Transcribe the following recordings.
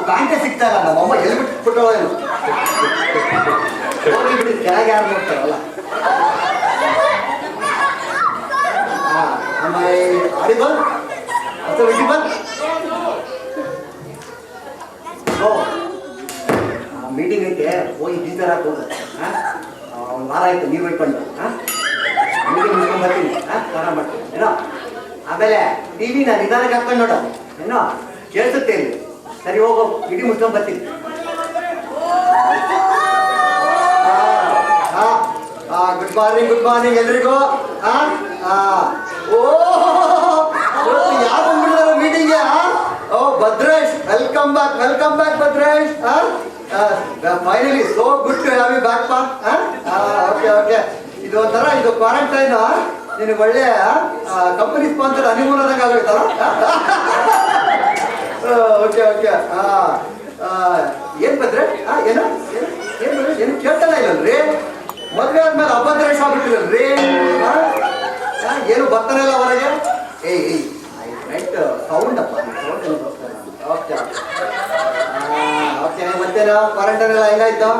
ಪ್ಯಾಂಟೇ ಸಿಗ್ತಾ ಇಲ್ಲ. ನಮ್ಮಮ್ಮ ಎಲ್ಲಿ ಬಿಟ್ಬಿಟ್ಟೋ ಏನು ಹೋಗಿ ಬಿಡಿ, ಕೆಳಗೆ ಯಾರು ನೋಡ್ತಾರಲ್ಲ. ಆಡಿಬಲ್ ಅಥವಾ ವಿಡಿಬಲ್ ಮೀಟಿಂಗ್ ಐತೆ, ಹೋಗಿ ಟೀಚರ್ ಹಾಕಿ ಹೋದ. ಒಂದು ವಾರ ಆಯ್ತು ನೀವು ಇಟ್ಕೊಂಡು ಮೀಟಿಂಗ್ ಮುಗಿಸ್ಕೊಂಡು ಬರ್ತೀನಿ. ಸ್ನಾನ ಮಾಡ್ತೀನಿ ಏನೋ. ಆಮೇಲೆ ಟಿ ವಿ ನಾನು ನಿಧಾನಕ್ಕೆ ಹಾಕೊಂಡು ನೋಡೋ ಏನೋ, ಕೇಳಿಸುತ್ತೆ ಇಲ್ಲಿ. ಸರಿ ಹೋಗೋ, ಮೀಟಿಂಗ್ ಮುಗಿಸ್ಕೊಂಡು ಬರ್ತೀನಿ. ಗುಡ್ ಮಾರ್ನಿಂಗ್ ಎಲ್ರಿಗೂ. ಯಾರು ಬಂದ್ಬಿಟ್ಟಿದಾರೆ ಮೀಟಿಂಗ್ಗೆ? Oh Bhadresh, welcome back Bhadresh. Finally so good to have you back ಪಾ. ಓಕೆ ಇದು ಒಂಥರ ಇದು ಕ್ವಾರಂಟೈನ್ ನಿನಗೆ ಒಳ್ಳೆ ಕಂಪನಿ ಸ್ಪಾನ್ಸರ್ ಹನಿಮೂನ್ ಆದಂಗೆ ಆಗೋಯ್ತಲ್ಲ. ಓಕೆ ಏನ್ ಭದ್ರೆ ಏನು ಏನು ಕೇಳ್ತಾನೆ ಇಲ್ಲಲ್ರಿ? ಮದುವೆ ಆದ್ಮೇಲೆ ಅಭದ್ರೇಶ್ ಆಗ್ಬಿಟ್ಟಿರಲ್ರಿ? ಏನು ಬರ್ತಾನೆ ಇಲ್ಲ ಹೊರಗೆ. ಏಯ್ ರೈಟ್ ಸೌಂಡ್ ಅಪ್ಪ, ಓಕೆ ಮತ್ತೇನು ಕ್ವಾರಂಟೈನ್ ಎಲ್ಲ ಹೆಂಗಾಯ್ತು?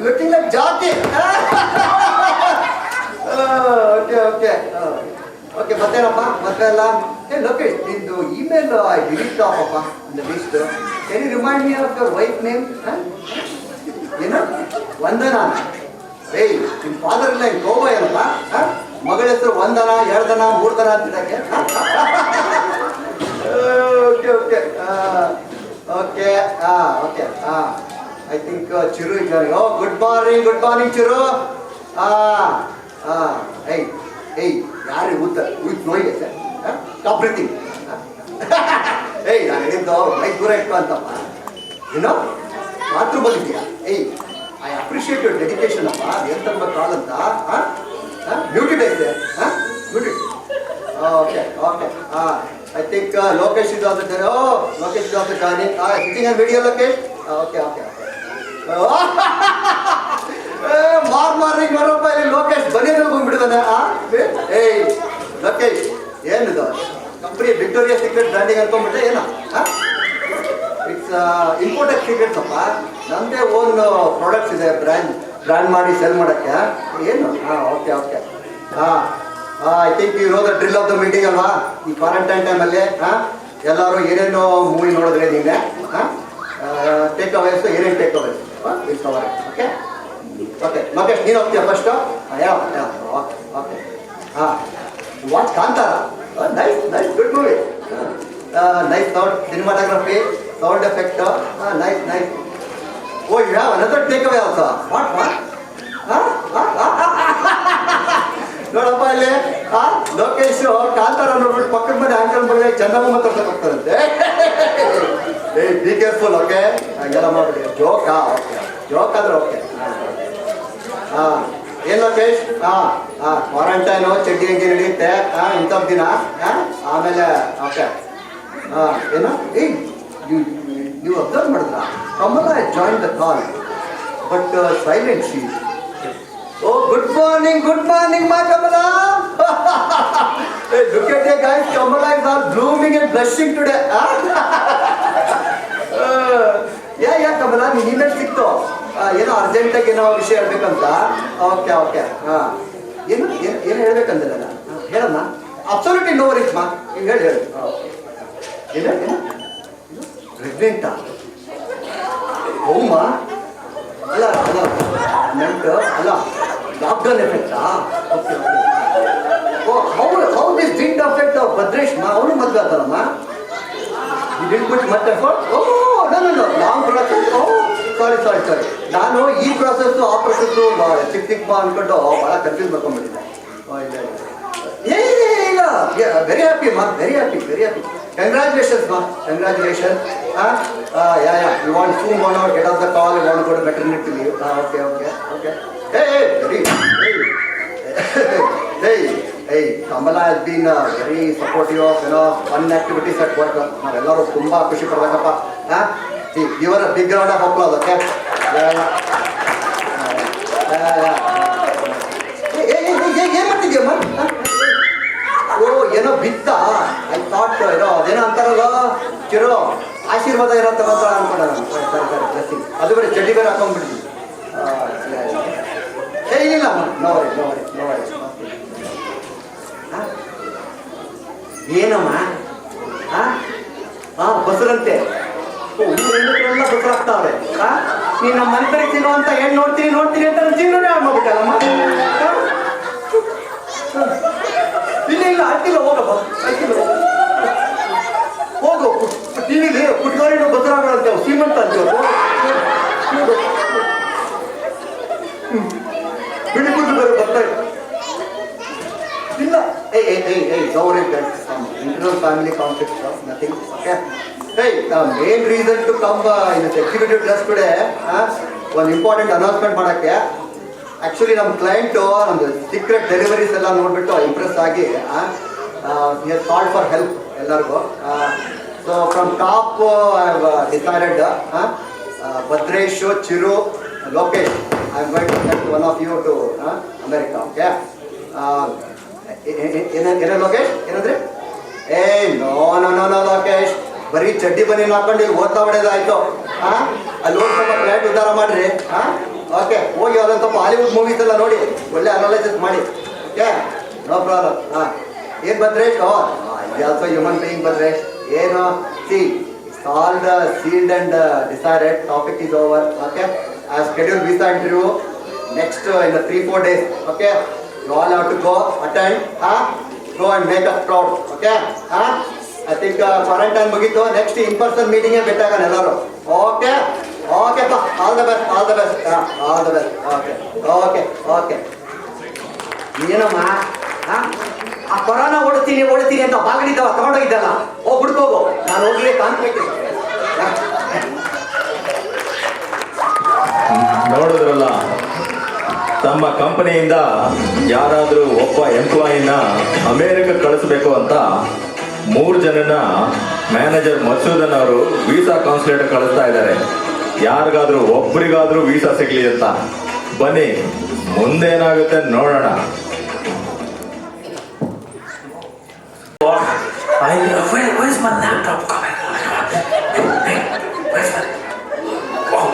ಲುಕಿಂಗ್ ಲೈಕ್ ಜಾತಿ. ಓಕೆ ಮತ್ತೇನಪ್ಪ ಮದುವೆ ಎಲ್ಲ? ಲೋಕೇಶ್, ನಿಂದು ಇಮೇಲ್ ಐ ಡಿಲೀಟ್ ಆಫಪ್ಪ the list. Can you remind me of your wife name? ಏನು ವಂದನಾ? ಏಯ್ ನಿಮ್ಮ ಫಾದರ್ ಇಲ್ಲ ಹಿಂಗೆ ಗೋವಾ ಏನಪ್ಪ? ಮಗಳ ಹೆಸರು ವಂದನಾ, 2 ದನ 3 ದನ ಅಂತಿದ್ದಕ್ಕೆ. ಓಕೆ ಐ ಥಿಂಕ್ ಚಿರು ಇದ್ದಾರೆ. ಓ ಗುಡ್ ಮಾರ್ನಿಂಗ್ ಚಿರು. ಏಯ್ ಯಾರು ಊತ್ ನೋಯಿಗೆ ಸರ್ ಟಾಪ್ ಬ್ರೀತಿಂಗ್. ಏಯ್ ನಾನು ಹೇಳಿದ್ದು ಮೈ ದೂರ ಇಟ್ಟು ಅಂತಪ್ಪ. ಏನೋ ಮಾತೃ ಬಂದಿದ್ದೀಯಾ? ಏಯ್ ಐ ಅಪ್ರಿಷಿಯೇಟ್ ಯುವರ್ ಡೆಡಿಕೇಶನ್ ಅಪ್ಪ. ಏನು ತಮ್ಮ ಕಾಲ್ ಅಂತ ಮ್ಯೂಟೆಡ್ ಐತೆ. Muted. Okay I think Lokesh ಇದು ಅಂತ. ಲೋಕೇಶ್ ಇದು ಅಂತ ಜಾಯ್ನಿ sitting on video Lokesh. Okay morning ಬರೋಪ್ಪ ಇಲ್ಲಿ ಲೋಕೇಶ್ ಬನ್ನಿ ಬಂದ್ಬಿಡಿದಾನೆ. ಏಯ್ ಲೋಕೇಶ್ ಏನಿದು ಕಂಪ್ನಿ ವಿಕ್ಟೋರಿಯಾ ಸೀಕ್ರೆಟ್ ಬ್ರ್ಯಾಂಡಿಂಗ್ ಅನ್ಕೊಂಡ್ಬಿಟ್ಟೆ ಏನೋ? ಇಟ್ಸ್ ಇಂಪೋರ್ಟೆಡ್ ಸೀಕ್ರೆಟ್ಸ್ ಅಪ್ಪ. ನಮ್ಮದೇ ಓನ್ ಪ್ರಾಡಕ್ಟ್ಸ್ ಇದೆ, ಬ್ರ್ಯಾಂಡ್ ಮಾಡಿ ಸೆಲ್ ಮಾಡೋಕ್ಕೆ. ಏನು? Okay I think you know the drill of the meeting ಅಲ್ವಾ? ಈ ಕ್ವಾರಂಟೈನ್ ಟೈಮಲ್ಲಿ ಎಲ್ಲರೂ ಏನೇನೋ ಮೂವಿ ನೋಡಿದ್ರೆ ನಿನ್ನೆ ಟೇಕ್ ಅವೇಸ್, ಏನೇನು takeaways will cover. Okay Lokesh ನೀನು ಹೋಗ್ತೀಯ first? Okay watch Kantara. Nice good movie. Nice sound cinematography, sound effect. Nice. Oh you have another takeaway also. What ನೋಡಪ್ಪ ಇಲ್ಲಿ ಲೋಕೇಶ್ ಕಾಂತಾರ ನೋಡ್ಬಿಟ್ಟು ಪಕ್ಕದ ಮನೆ ಆಂಕಲ್ ಬಗ್ಗೆ ಚಂದಮ್ಮ ತೋರ್ಸಕ್ ಹೋಗ್ತಾರಂತೆ. ಏಯ್ ಬಿ ಕೇರ್ಫುಲ್. ಓಕೆ ಹಂಗೆಲ್ಲ ಮಾಡ್ಬಿಡಿ. ಜೋಕ್ ಆದ್ರೆ ಓಕೆ. ಏನು ಲೋಕೇಶ್? ಕ್ವಾರಂಟೈನು ಚಡ್ಡಿ ಹಂಗೆ ನಡೆಯುತ್ತೆ ಇಂಥದ್ದು ದಿನ. ಆಮೇಲೆ ಓಕೆ ಏನು ನೀವು ಅಬ್ಸರ್ವ್ ಮಾಡಿದ್ರ Kamala join the call but silent she. Oh good morning ಮಾ Kamala. Look at the guys, Kamala is all blooming and blushing today. ಯಾ ಕಮಲಾ ನೀನು ಇಮೇಲ್ ಸಿಕ್ತು ಏನೋ ಅರ್ಜೆಂಟಾಗಿ ಏನೋ ವಿಷಯ ಹೇಳ್ಬೇಕಂತ. ಓಕೆ ಏನು ಹೇಳ್ಬೇಕಂದ್ರೆ ಹೇಳಮ್ಮ. ಅಬ್ಸಲ್ಯೂಟ್ಲಿ ನೋ ವರೀಸ್ ಮಾ. ಹಿಂಗೆ ಹೇಳಿ ಏನು ಪ್ರೆಗ್ನೆಂಟಾ? ಹೌಮಾ? ಅಲ್ಲ ನೆಂಟು ಅಲ್ಲ ಲಾಕ್ಡೌನ್ ಎಫೆಕ್ಟಾ? Okay how this didn't affect Bhadresh ಮಾ? ಅವನು ಮದುವೆ ಆತಾರಮ್ಮ. You did put much effort? No long process. Sorry ನಾನು ಈ ಪ್ರೊಸೆಸ್ಸು ಆ ಪ್ರೊಸೆಸ್ಸು ಚಿಕ್ಕ ಅಂದ್ಕೊಂಡು ಭಾಳ ಕನ್ಫ್ಯೂಸ್ ಮಾಡ್ಕೊಂಡ್ಬಿಟ್ಟಿದ್ದೆ. ಇಲ್ಲ ವೆರಿ ಹ್ಯಾಪಿ ಮಾ, very happy. Congratulations ma, congratulations. You want soon want to get off the call, you want to go to maternity leave. Okay. Hey, Kamala has been very supportive of fun activities at work. ನಾವೆಲ್ಲರೂ ತುಂಬಾ ಖುಷಿ ಪಡ್ಬೇಕಪ್ಪ. Give her a big round of applause, okay? ಏನ್ ಮಾಡ್ತಿದ್ಯಮ್ಮ? ಓ ಏನೋ ಬಿತ್ತ. I thought ಅದೇನೋ ಅಂತಾರಲ್ಲ ಚಿರೋ ಆಶೀರ್ವಾದ ಇರೋ ತಗೊಂತ ಅನ್ಕೊಂಡ ಸರಿ ಡ್ರೆಸ್ಸಿಂಗ್ ಅದು ಬೇರೆ ಚಡ್ಡಿ ಬೇರೆ ಹಾಕೊಂಡ್ಬಿಡ್ತೀವಿ ಏನಿಲ್ಲ ನೋವರಿ ಏನಮ್ಮ ಬಸರಂತೆ ಊರೆಲ್ಲ ಬಸರಾಗ್ತಾವ್ರೆ ನೀನು ನಮ್ಮ ಮನೆ ಕಡೆ ಸಿಗುವಂತ ಏನ್ ನೋಡ್ತೀನಿ ಅಂತ ನನ್ನ ಜೀವನನೇ ಹಾಳು ಮಾಡ್ಬಿಟ್ಟಲ್ಲಮ್ಮ ಇಲ್ಲ ಅಡ್ಡಿಲ್ಲ ಹೋಗಪ್ಪ ಹೋಗು ಟಿವಿಲಿ ಪುಟ್ಕೋರಿನ ಬಸರಾಗಳಂತೇವು ಸೀಮಂತ ಅಂತೇವು ಬಿಡಿ ಕೂತು ಬೇರೆ ಬರ್ತಾ ಇಲ್ಲ internal family conflict, nothing. Okay. Hey, the main reason to come in this executive dress today, one important announcement ಮಾಡಕ್ಕೆ ಆಕ್ಚುಲಿ ನಮ್ಮ ಕ್ಲೈಂಟ್ ನಮ್ದು ಸೀಕ್ರೆಟ್ ಡೆಲಿವರೀಸ್ ಎಲ್ಲ ನೋಡ್ಬಿಟ್ಟು ಇಂಪ್ರೆಸ್ ಆಗಿ he has called for help ಎಲ್ಲರಿಗೂ. So from top I have decided Bhadresh, Chiru, Lokesh, I am going to send one of you to America. Okay. ಏನ ಲೋಕೇಶ್ ಏನಂದ್ರೆ no Lokesh ಬರೀ ಚಡ್ಡಿ ಬನ್ನಿ ಹಾಕೊಂಡು ಓದ್ತಾ ಹೊಡೆದಾಯ್ತು ಅಲ್ಲಿ ಹೋಗಿ ಸ್ವಲ್ಪ ಕ್ಲೈಂಟ್ ಉದ್ಧಾರ ಮಾಡ್ರಿ ಓಕೆ ಹೋಗಿ ಅದೊಂದು ಸ್ವಲ್ಪ ಹಾಲಿವುಡ್ ಮೂವೀಸ್ ಎಲ್ಲ ನೋಡಿ ಒಳ್ಳೆ ಅನಾಲಿಸಿಸ್ ಮಾಡಿ ಓಕೆ ನೋ ಪ್ರಾಬ್ಲಮ್ ಏನ್ Bhadresh also human being Bhadresh ಏನು see all the sealed and decided topic is over okay I schedule visa interview next in 3-4 days okay. You all have to go attend, go and make us proud, okay? I think quarantine ಮುಗಿತು next in-person meeting ಬೆಟ್ಟಾಗಣ ಎಲ್ಲರೂ okay okay ಪಾ all the best okay ಏನಮ್ಮ ಆ corona ಓಡ್ತೀನಿ ಅಂತ ಬಾಗಿಲಿದ್ದಾವ ತಗೊಂಡೋಗಿದ್ದಲ್ಲ ಹುಡ್ಕೋಗು ನಾನು ಹೋಗ್ಲಿ confident ನೋಡಿದ್ರಲ್ಲ ತಮ್ಮ ಕಂಪನಿಯಿಂದ ಯಾರಾದರೂ ಒಬ್ಬ ಎಂಪ್ಲಾಯಿನ ಅಮೇರಿಕ ಕಳಿಸ್ಬೇಕು ಅಂತ 3 ಜನನ ಮ್ಯಾನೇಜರ್ ಮಸೂದನ್ ಅವರು ವೀಸಾ ಕಾನ್ಸುಲೇಟ್ ಕಳಿಸ್ತಾ ಇದ್ದಾರೆ. ಯಾರಿಗಾದ್ರೂ ಒಬ್ಬರಿಗಾದ್ರೂ ವೀಸಾ ಸಿಗ್ಲಿ ಅಂತ. ಬನ್ನಿ ಮುಂದೇನಾಗುತ್ತೆ ನೋಡೋಣ. Where's my laptop coming? Where's my... Oh,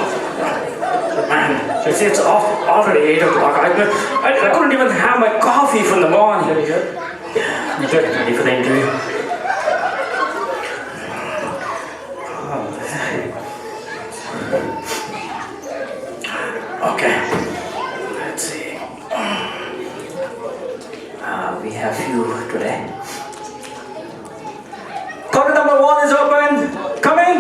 man, it's already 8 o'clock. I couldn't even have my coffee from the morning. You get ready for the interview? Okay, let's see. We have you today. Counter number 1 is open. Come in.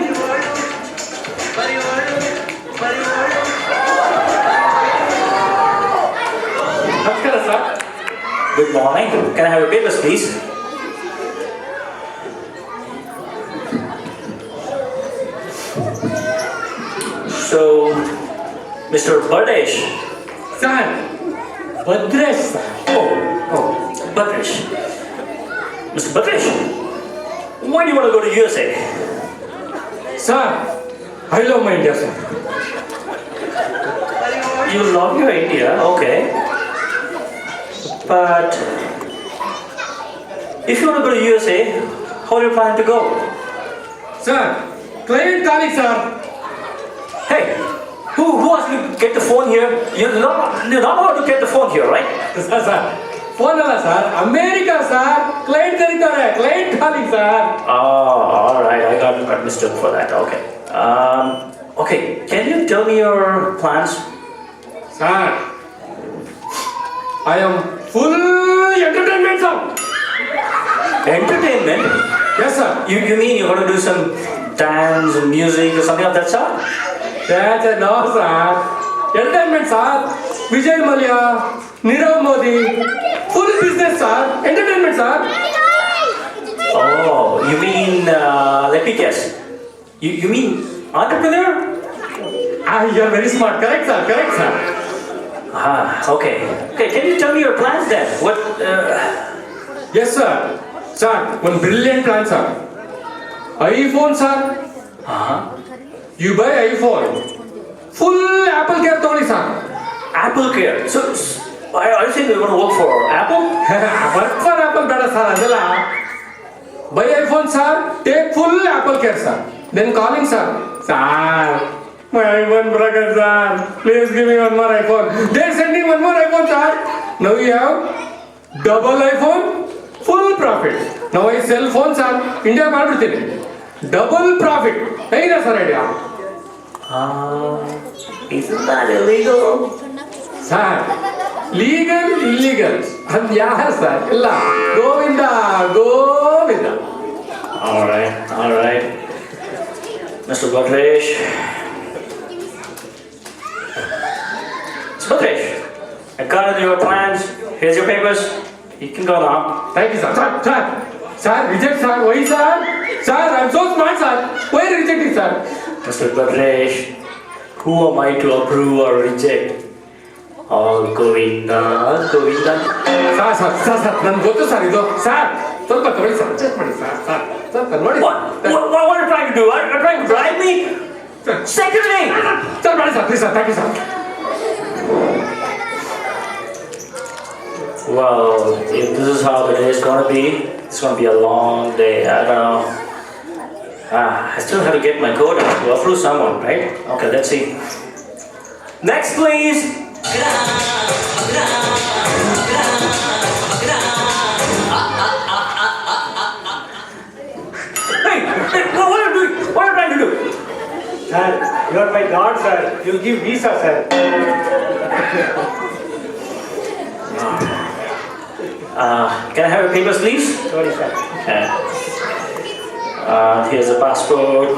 Namaskar, sir. Good morning. Can I have your papers, please? So, Mr. Bhadesh. Sir, Bhadresh, sir. Oh, Bhadesh. Mr. Bhadesh, why do you want to go to USA? Sir, I love my India, sir. You love your India, okay. But if you want to go to USA, how do you plan to go? Sir, client calling, sir. Hey, who asked you to get the phone here? You're not allowed to get the phone here, right? Sir. Phone alla, sir. America, sir. Client ಕರೀತಾರೆ. Client calling, sir. Oh, all right. I got mistook for that. Okay. Okay. Can you tell me your plans? Sir, I am full entertainment, sir. Entertainment? Yes, sir. You mean you're going to do some dance and music or something of that sort? That's no, sir. Entertainment, sir. Vijay Mallya, Nirav Modi. Full business, sir. Entertainment, sir. Oh, you mean, let me guess. You mean entrepreneur? You're very smart. Correct, sir. Correct, sir. Okay. Okay, can you tell me your plans then? What, Yes, sir. Sir, one brilliant plan, sir. iPhone, sir. You buy iPhone. Full Apple care togoli, sir. Apple Care. So, are you saying you're going to work for Apple? Work for Apple better, sir. Adala. Buy iPhone, sir. Take full Apple care, sir. Then calling, sir. Sir, my iPhone broken, sir. Please give me one more iPhone. They're sending one more iPhone, sir. Now you have double iPhone, full profit. Now I sell phone, sir. India ಮಾಡ್ಬಿಡ್ತೀನಿ. Double profit. ಹೇಗಿದೆ sir idea? Isn't that illegal? Sir legal illegal ಅದು ಯಾರು sir ಇಲ್ಲ Govinda Govinda. All right. Mr. Bhadresh. Mr. Bhadresh, according to your plans, here's your papers. You can go now. Thank you sir reject sir why sir I am so smart sir why reject sir? Mr. Bhadresh, who am I to approve or reject? All Govinda. Sir ನನ್ಗೆ ಗೊತ್ತು sir ಇದು sir ಸ್ವಲ್ಪ ತಗೊಳ್ಳಿ sir check ಮಾಡಿ sir ನೋಡಿ What are you trying to do? Are you trying to bribe me? Secretary! Sir ಮಾಡಿ sir please sir thank you sir. Well, if this is how the day is going to be, it's going to be a long day. I don't know. I still have to get my code out to approve someone, right? Okay, let's see. Next, please. Hey, what are you doing? What are you trying to do? Sir, you are my God, sir. You give visa, sir. Can I have your papers, please? Sorry, sir. Here's the passport.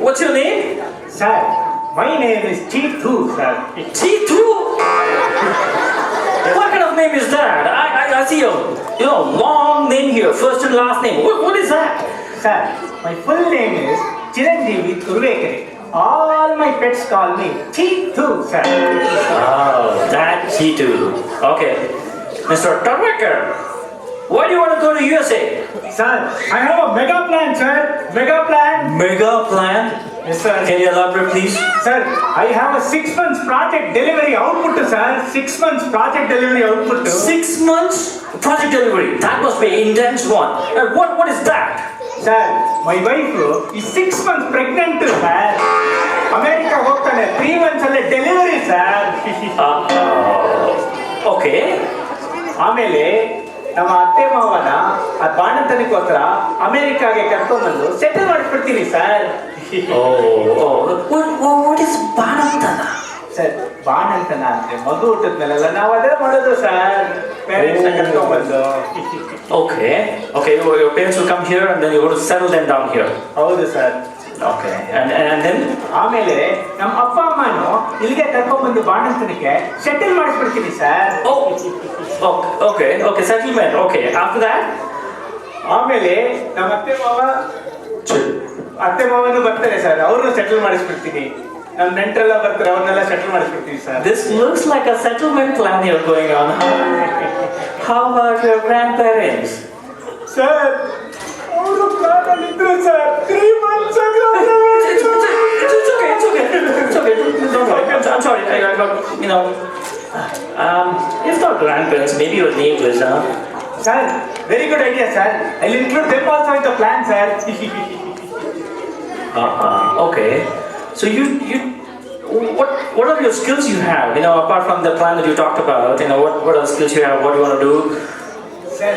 What's your name? Sir, my name is Chitu, sir. T2? What kind of name is that? I see a long name here, first and last name. What is that? Sir, my full name is Chiranjeevi Turvekare. All my pets call me Chitu, sir. Oh, that T2. Okay. Mr. Tarwekar, why do you want to go to USA? Sir, I have a mega plan, sir. Mega plan. Mega plan? Yes, sir. Can you elaborate, please? Sir, I have a 6 months project delivery output, sir. 6 months project delivery output. 6 months project delivery. That must be an intense one. What is that? Sir, my wife is 6 months pregnant, sir. America ಹೋಗ್ತಾನೆ 3 months ಅಲ್ಲಿ delivery, sir. Okay. ಆಮೇಲೆ ನಮ್ಮ ಅತ್ತೆ ಮಾವನ ಆ ಬಾಣಂತನಿಗೋಸ್ಕರ ಅಮೆರಿಕಾಗೆ ಕರ್ಕೊಂಡ್ಬಂದು ಸೆಟಲ್ ಮಾಡಿಸ್ಬಿಡ್ತೀನಿ, sir. What is Bhanantana? Sir, ಬಾಣಂತನ ಅಂದ್ರೆ ಮಗು ಹುಟ್ಟಿದ್ಮೇಲೆಲ್ಲ ನಾವು ಅದೇ ಮಾಡೋದು, ಸರ್. ಪೇರೆಂಟ್ಸ್ ಕರ್ಕೊಂಡ್ಬಂದು. Okay, your parents will come here and then you will settle them down here. ಹೌದು, ಸರ್. Okay, and then? ಆಮೇಲೆ ನಮ್ಮ ಅಪ್ಪ ಅಮ್ಮನು ಇಲ್ಲಿಗೆ ಕರ್ಕೊಂಡ್ಬಂದು ಬಾಣಂತನಿಗೆ ಸೆಟಲ್ ಮಾಡಿಸ್ಬಿಡ್ತೀನಿ, sir. Okay, settlement. Okay, after that? ಆಮೇಲೆ ನಮ್ಮ ಅತ್ತೆ ಮಾವನು ಬರ್ತಾರೆ, ಸರ್. ಅವ್ರನ್ನ ಸೆಟಲ್ ಮಾಡಿಸ್ಬಿಡ್ತೀನಿ. ನಮ್ಮ ನೆಂಟರೆಲ್ಲ ಬರ್ತಾರೆ, ಅವ್ರನ್ನೆಲ್ಲ ಸೆಟಲ್ ಮಾಡಿಸ್ಬಿಡ್ತೀನಿ, sir. This looks like a settlement plan you're going on. How about your grandparents? Sir, ಅವರು ಪ್ರಾಣದಲ್ಲಿದ್ರು, sir. 3 months ago. It's okay. Don't worry. I'm sorry. If not grandparents, maybe your neighbors, huh? Sir, very good idea, sir. I'll include them also in the plan, sir. Okay. So what are your skills you have? Apart from the plan that you talked about, what are the skills you have? What do you want to do? Sir,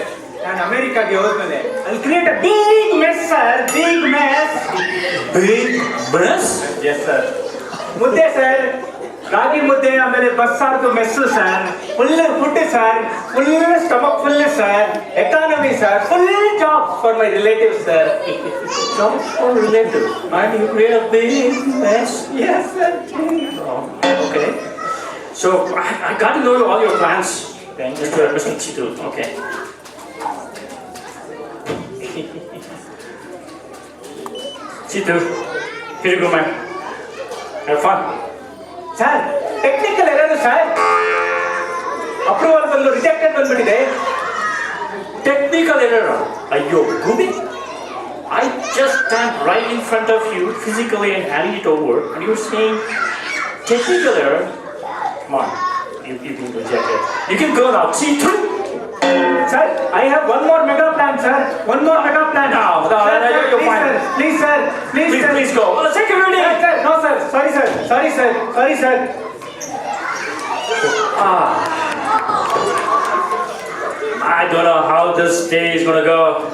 ನಾನು ಅಮೆರಿಕಾಗೆ ಹೋದ್ಮೇಲೆ I'll create a big mess, sir. Big mess. Big mess? Yes, sir. Mudde, sir. Ragi mudde, ಆಮೇಲೆ ಬಸ್ಸಾರ್ದು mess, sir. Full food, sir. Full stomach full, sir. Economy, sir. Full job for my relatives, sir. Jobs for relatives. And you create a big mess? Yes, sir. Okay. So I got to know all your plans. Okay, Mr. Chitu. Okay. Chitu, here you go, man. Have fun. Sir, technical error, sir. Approval ಬಂದು rejected ಬಂದ್ಬಿಟ್ಟಿದೆ. Technical error. Ayyo, Gooby. I just stand right in front of you physically and handing it over, and you're saying technical error. Come on. you've been rejected. You can go now. See, Sir, I have one more mega plan, sir. One more mega plan. No, sir, you're please, fine. sir. Please, sir. Please, please, sir. please go. Security. Sir, sir. No, sir. Sorry, sir. Sorry, sir. Sorry, sir. I don't know how this day is gonna go.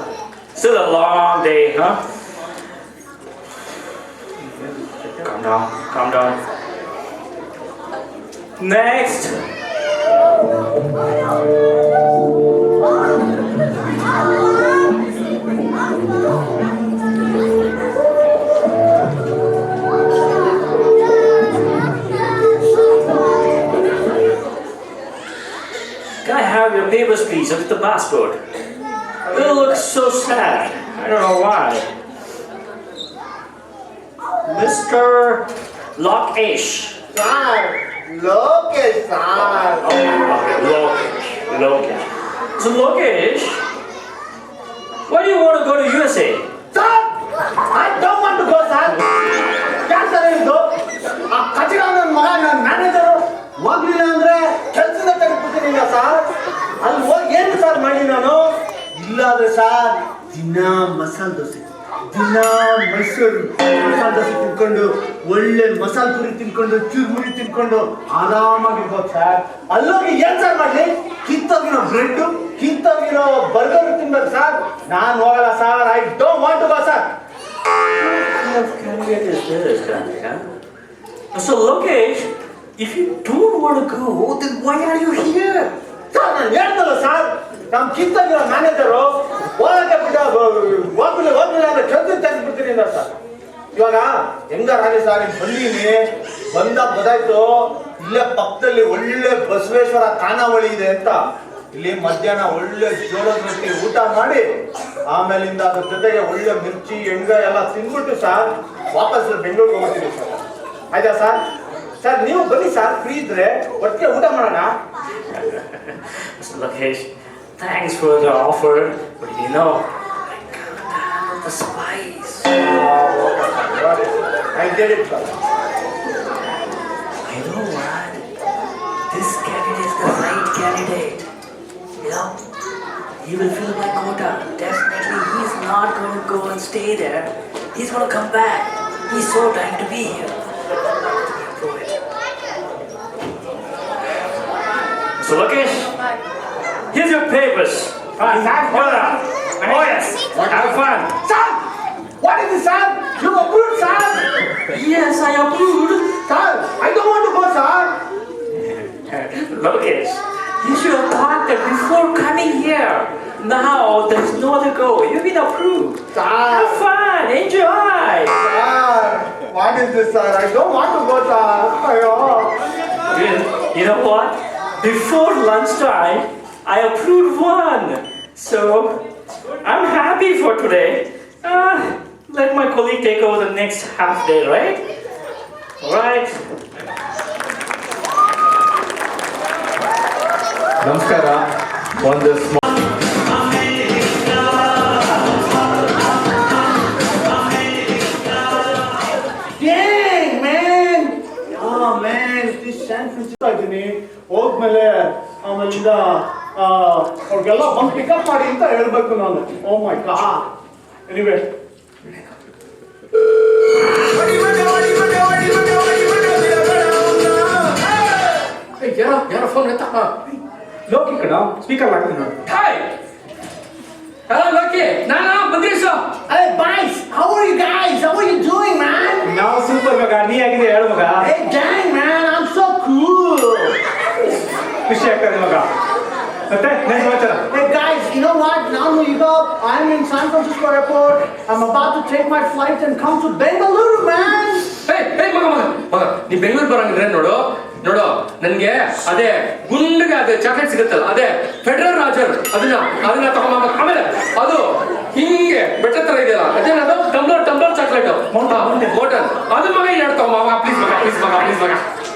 Still a long day, huh? Calm down, calm down. Next. Can I have your papers, please, with the passport? You look so sad. I don't know why. Mr. Lokesh. Lokesh sir Lokesh. So Lokesh, why do you want to go to USA? Sir I don't want to go sir ಯಾಕೆ sir ಇದು ಆ ಕಚಡ ನನ್ನ ಮಗ ನನ್ನ manager ಹೋಗ್ಲಿಲ್ಲ ಅಂದ್ರೆ ಕೆಲಸದಿಂದ ತೆಗೆದುಬಿಡ್ತೀನಿ sir ಅಲ್ಲಿ ಹೋಗಿ ಏನು ಸರ್ ಮಾಡಿ ನಾನು ಇಲ್ಲಾದ್ರೆ ಸರ್ ದಿನ ಮಸಾಲೆ ದೋಸೆ ದಿನ ಮೈಸೂರು ಮಸಾಲೆ ದೋಸೆ ತಿನ್ಕೊಂಡು ಒಳ್ಳೆ ಮಸಾಲೆ ಪುರಿ ತಿನ್ಕೊಂಡು ಚುರುಮುರಿ ತಿನ್ಕೊಂಡು ಆರಾಮಾಗಿರ್ಬೋದು ಸರ್ ಅಲ್ಲೋಗಿ ಏನ್ ಸರ್ ಮಾಡ್ಲಿ ಕಿತ್ತೋಗಿರೋ ಬ್ರೆಡ್ ಕಿತ್ತೋಗಿರೋ ಬರ್ಗರ್ ತಿನ್ಬೇಕು ಸರ್ ನಾನು ಹೋಗಲ್ಲ sir I don't want to go sir What candidate is this guy, huh? So Lokesh, if you don't want to go, then why are you here? Sir ನಾನು ಹೇಳ್ತಲ್ಲ sir ನಮ್ಮ ಕಿತ್ತೋಗಿರೋ manager ಹೋಗಕ್ಕೆ ಹೋಗ್ಲಿಲ್ಲ ಅಂದ್ರೆ ಕೆಲಸ ತೆಗೆದ್ಬಿಡ್ತೀನಿ ಅಂತ ಸರ್ ಇವಾಗ ಹೆಂಗಾರಾಗಲಿ ಸರ್ ಇಲ್ಲಿ ಬಂದೀನಿ ಬಂದಾಗ ಗೊತ್ತಾಯ್ತು ಇಲ್ಲೇ ಪಕ್ಕದಲ್ಲಿ ಒಳ್ಳೆ ಬಸವೇಶ್ವರ ಖಾನಾವಳಿ ಇದೆ ಅಂತ ಇಲ್ಲಿ ಮಧ್ಯಾಹ್ನ ಒಳ್ಳೆ ಜೋಳದ ರೊಟ್ಟಿ ಊಟ ಮಾಡಿ ಆಮೇಲಿಂದ ಅದ್ರ ಜೊತೆಗೆ ಒಳ್ಳೆ ಮಿರ್ಚಿ ಎಣ್ಗಾಯಿ ಎಲ್ಲ ತಿಂದ್ಬಿಟ್ಟು ಸರ್ ವಾಪಸ್ ಬೆಂಗಳೂರಿಗೆ ಹೋಗ್ತೀನಿ ಸರ್ ಆಯ್ತಾ ಸರ್ ಸರ್ ನೀವು ಬನ್ನಿ ಸರ್ ಫ್ರೀ ಇದ್ರೆ ಒಟ್ಟಿಗೆ ಊಟ ಮಾಡೋಣ Mr. Lokesh, thanks for the offer, but you know, I can't handle the spice. I get it, sir. You know what? This candidate is the right candidate. You know, he will fill my quota. Definitely, he's not going to go and stay there. He's going to come back. He's so trying to be here. Prove it. So Lokesh, here's your papers. Hold on. Oh yes, have fun. Sir, what is this, sir? You approved, sir? Yes, I approved. Sir, I don't want to go, sir. Lokesh, you should have thought that before coming here. Now there's no other go. You've been approved. Sir. Have fun, enjoy. Sir, what is this, sir? I don't want to go, sir. Ayo. You know what? Before lunchtime, I approved one. So I'm happy for today. Let my colleague take over the next half day, right? Right. ನಮಸ್ಕಾರ ಒಂದು Dang, man. Oh, man. This San Francisco ಇದೀನಿ ಹೋದ್ಮೇಲೆ ಆಮೇಲಿಂದ ಅವ್ರಿಗೆಲ್ಲ ಬಂದು pickup ಮಾಡಿ ಅಂತ ಹೇಳ್ಬೇಕು ನಾನು ಓ ಮೈ ಗಾಡ್ ಎನಿವೇ ಯಾರೋ ಫೋನ್ ಎತ್ತ ಲೋಕಿ ಕಣ ಸ್ಪೀಕರ್ ಹಾಕ್ತೀನಿ ನೋಡಿ ಹಾಯ್ ಹಲೋ ಲೋಕಿ ನಾನು ಬಂದ್ರೀಶು Hey, guys, how are you guys? How are you doing, man? ನಾವು ಸೂಪರ್ ಮಗ ನೀ ಆಗಿದೆ ಹೇಳು ಮಗ Hey, dang, man, I'm so cool. ಖುಷಿ ಆಗ್ತದೆ ಮಗ ಮತ್ತೆ ನೆಕ್ಸ್ಟ್ ಸಮಾಚಾರ Hey, guys, you know what? Now you go. I'm in San Francisco airport. I'm about to take my flight and come to Bengaluru, man. ಮಗ ನೀ ಬೆಂಗಳೂರು ಬರಂಗಿದ್ರೆ ನೋಡು ನನ್ಗೆ ಅದೇ ಗುಂಡಿಗೆ ಅದೇ ಚಾಕ್ಲೇಟ್ ಸಿಗುತ್ತಲ್ಲ ಅದೇ ಫೆಡರಲ್ ರಾಜರ್ ಅದನ್ನ ತಗೊಂಬ ಆಮೇಲೆ ಅದು ಹಿಂಗೆ ಬೆಟ್ಟ ತರ ಇದೆಯಲ್ಲ ಅದೇನದು ಟಂಬ್ಲರ್ ಚಾಕ್ಲೇಟ್ ಮೋಟರ್ ಅದನ್ನ ಮಗ ಎರಡು ತಗೊಂಬ ಪ್ಲೀಸ್ ಮಗ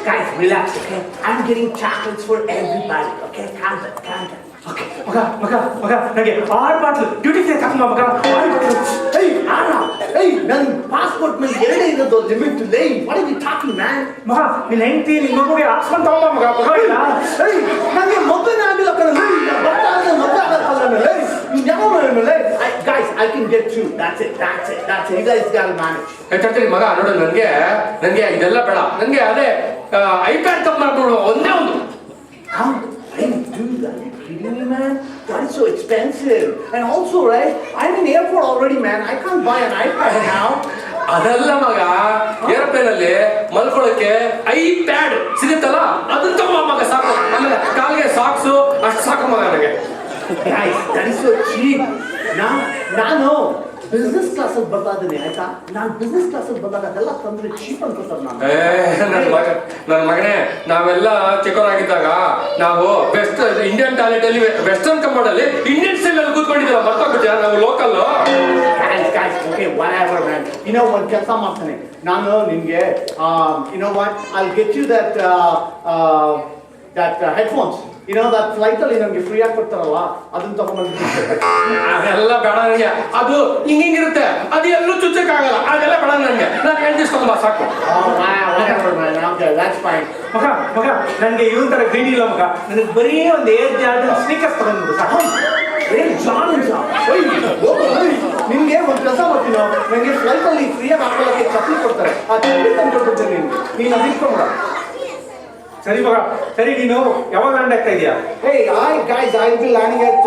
Guys, relax, okay? I'm getting chocolates for everybody, okay? Calm down. Okay ಮಗ ನನಗೆ 6 ಬಾಟ್ಲು ಡ್ಯೂಟಿ ಫ್ರೀ ತಗೊಂಬ ಮಗ 6 ಬಾಟ್ಲು Hey, Anna! Hey, ನನ್ನ ಪಾಸ್ಪೋರ್ಟ್ ಮೇಲೆ 2 ಇರೋದು ಲಿಮಿಟ್ ಲೇ. What are you talking man? ಮಗ ನಿನ್ನ ಹೆಂಡತಿ ನಿನ್ನ ಮಗುಗೆ ಹಾಕ್ಸ್ಕೊಂಡ್ ತಗೊಂಬ ಮಗ, ಪರವಾಗಿಲ್ಲ. ನನಗೆ ಮದುವೆನೇ ಆಗಿಲ್ಲ ಕಣಲೇ. ಮದುವೆ ಆಗಲ್ಲ. Guys, I can get you. That's it. You guys gotta manage. ಹೇಳ್ತೀನಿ ಮಗ, ನೋಡು ನನಗೆ ಇದೆಲ್ಲ ಬೇಡ. ನನಗೆ ಅದೇ ಐಪ್ಯಾಡ್ ತಗೊಂಡ್ಬಿಡು, ಒಂದೇ ಒಂದು. How? Dude, are you kidding me, man? That is so expensive. And also, right, I'm in airport already, man. I can't buy an iPad now. ಅದೆಲ್ಲ ಮಗ, ಏರೋಪ್ಲೇನ್ ಅಲ್ಲಿ ಮಲ್ಕೊಳ್ಳೋಕೆ ಐಪ್ಯಾಡ್ ಸಿಗುತ್ತಲ್ಲ, ಅದನ್ನ ತಗೋ ಮಗ, ಸಾಕು. ಆಮೇಲೆ ಕಾಲಿಗೆ ಸಾಕ್ಸು, ಅಷ್ಟು ಸಾಕು ಮಗ ನನಗೆ. Guys, that is so cheap. ನಾನು ಬಿಸ್ನೆಸ್ ಕ್ಲಾಸಲ್ಲಿ ಬರ್ತಾ ಇದ್ದೀನಿ ಆಯ್ತಾ. ನಾನು ಬಿಸ್ನೆಸ್ ಕ್ಲಾಸಲ್ಲಿ ಬಂದಾಗ ಅದೆಲ್ಲ ತಂದ್ರೆ ಚೀಪ್ ಅನ್ಕೋತಾರೆ ನಾನು. ನನ್ನ ಮಗನೇ, ನಾವೆಲ್ಲ ಚಿಕ್ಕವರಾಗಿದ್ದಾಗ ನಾವು ಇಂಡಿಯನ್ ಟಾಯ್ಲೆಟ್ ಅಲ್ಲಿ ವೆಸ್ಟರ್ನ್ ಕಮೋಡ್ ಅಲ್ಲಿ ಇಂಡಿಯನ್ ಸ್ಟೈಲ್ ಅಲ್ಲಿ ಕೂತ್ಕೊಂಡಿದ್ದೀವಿ, ಮರ್ತೋಗ್ಬಿಟ್ಟ ನಾವು local. Guys, okay, whatever, man. You know what, ಕೆಲಸ ಮಾಡ್ತಾನೆ ನಾನು ನಿಮಗೆ. You know what, I'll get you that headphones. You know that flight ಅಲ್ಲಿ ನಮಗೆ ಫ್ರೀ ಆಗಿ ಕೊಡ್ತಾರಲ್ಲ, ಅದನ್ನ ತಗೊಂಡ್ಬಂದು. ಅದೆಲ್ಲ ಬೇಡ ನನಗೆ. ಅದು ಹಿಂಗಿರುತ್ತೆ, ಅದು ಎಲ್ಲೂ ಚುಚ್ಚಕ್ಕಾಗಲ್ಲ. ಅದೆಲ್ಲ ಬೇಡ ನನಗೆ. ನಾನು ಹೇಳ್ತಿಸ್ಕೊಂಡ್ ಸಾಕು. Whatever, man. Okay, that's fine. ಮಗ ನನಗೆ ಇವನ್ ತರ ಗ್ರೀನ್ ಇಲ್ಲ ಮಗ, ನನಗೆ ಬರೀ ಒಂದು ಏರ್ ಜಾರ್ಡನ್ ಸ್ನೀಕರ್ಸ್ ತಗೊಂಡ್ಬಿಡು ಸಾಕು. ನಿಮ್ಗೆ ಒಂದು ಕೆಲಸ ಮಾಡ್ತೀನಿ, ನನಗೆ ಫ್ಲೈಟ್ ಅಲ್ಲಿ ಫ್ರೀಯಾಗಿ ಹಾಕೊಳ್ಳೋಕೆ ಚಪ್ಪಲಿ ಕೊಡ್ತಾರೆ. ಆ ಚಪ್ಪಲಿ ತಂದು ಕೊಡ್ತೀನಿ ನೀನು ಅದು ಇಟ್ಕೊಂಡ್ಬಿಡ. ಸರಿ ಮಗ, ಸರಿ. ನೀನು ಯಾವಾಗ ಲ್ಯಾಂಡ್ ಆಗ್ತಾ ಇದೀಯಾ? Hey, guys, I'll be landing at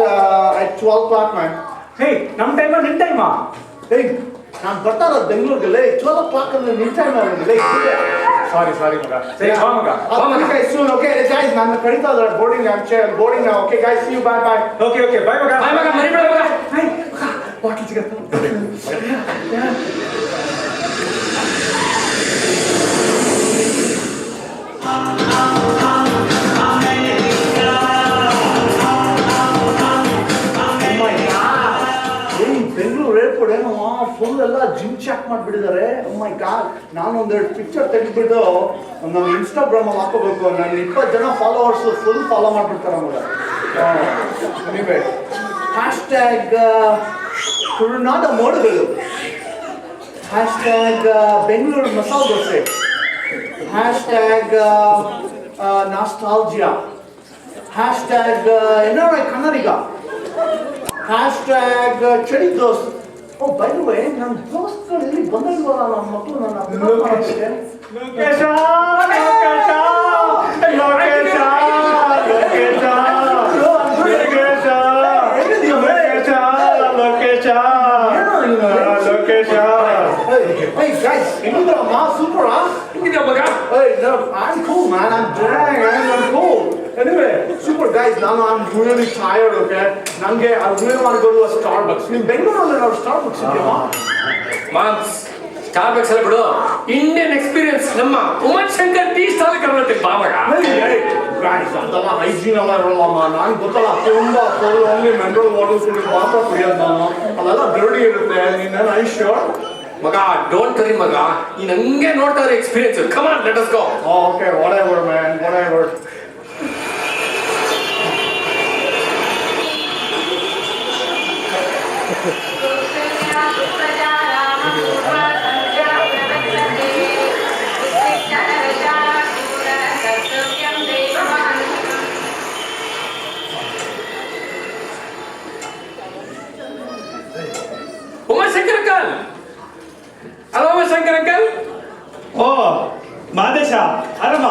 12 o'clock, man. ಹೇ, ನಮ್ಮ ಟೈಮಾ ನಿನ್ನ ಟೈಮಾ? Hey, ನಾನು ಬರ್ತಾ ಇರೋದು ಬೆಂಗಳೂರಿಗೆ. 12 o'clock ಅಂದ್ರೆ ನಿನ್ನ ಟೈಮ್ ಆಗಿದೆ. ಸಾರಿ ಮಗ. ಸರಿ ಬಾ ಮಗ. Okay, soon. Okay, guys, ನಾನು ಕರೀತಾ ಇದ್ದಾರೆ boarding. I'm boarding now. Okay, guys, see you. Bye. Okay bye ಮಗ. ಬಾಯ್ ಮಗ, ಮರಿಬೇಡ ಮಗ. ಬಾಟಲ್ ಸಿಗತ್ತೆ. ಬೆಂಗಳೂರು ಏರ್ಪೋರ್ಟ್ ಏನೋ ಫುಲ್ ಎಲ್ಲ ಜಿಮ್ ಚಾಕ್ ಮಾಡಿಬಿಟ್ಟಿದ್ದಾರೆ. ಮೈ ಗಾಡ್, ನಾನು ಒಂದೆರಡು ಪಿಕ್ಚರ್ ತೆಗೆದ್ಬಿಟ್ಟು ನಮ್ಮ ಇನ್ಸ್ಟಾಗ್ರಾಮಲ್ಲಿ ಹಾಕೋಬೇಕು. ನನ್ನ 20 ಜನ ಫಾಲೋವರ್ಸ್ ಫುಲ್ ಫಾಲೋ ಮಾಡಿಬಿಡ್ತಾರೆ ಮಗ. ನೀವೇ ಹ್ಯಾಶ್ಟ್ಯಾಗ್ ತುಳುನಾಡ ಮೋಡಗಳು, hashtag Bengaluru masala dosa, hashtag nostalgia, hashtag NRI Kannadiga, hashtag ಚಳಿ ದೋಸ್ತ್. ಓ ಬೈ ದ ವೇ, ನನ್ನ ದೋಸ್ತಗಳು ಇಲ್ಲಿ ಬಂದಿಲ್ವಲ್ಲ, ನನ್ನ ಮಕ್ಕಳು ನನ್ನ ಲೋಕೇಶ Hey guys, ಹೆಂಗಿದ್ರಮ್ಮ? ಸೂಪರ್. ಹಿಂಗಿದೆ ಮಗ. Hey, no, I'm cool, man. I'm cool. Anyway, super guys. I'm really tired, okay? I really want to go to a Starbucks. In Bangalore, there are Starbucks. ಮಾನ್ಸ್, Starbucks ಎಲ್ಲ ಬಿಡು. Indian experience ನಮ್ಮ Umashankar tea stall Karnataka ಬಾ ಮಗ. Hey, guys, ಅದೆಲ್ಲ hygiene ಎಲ್ಲ ಇರಲ್ಲಮ್ಮ. ನಾನು ಗೊತ್ತಲ್ಲ, ತುಂಬಾ ಓನ್ಲಿ ಮಿನರಲ್ ವಾಟರ್ ಕುಡಿಯೋದು ಮಾತ್ರ ಕುಡಿಯೋದು ನಾನು. ಅದೆಲ್ಲ dirty ಇರುತ್ತೆ. ನೀನು ಐ ಶ್ಯೂರ್ ಮಗ, ಡೋಂಟ್ ವರಿ ಮಗ, ನೀನು ಹಂಗೆ ನೋಡ್ತಾ ಇರೋ experience. Come on, let us go. Okay, whatever, man, whatever. Umashankar uncle, hello Umashankar uncle. Oh Madesha, ಆರಾಮ?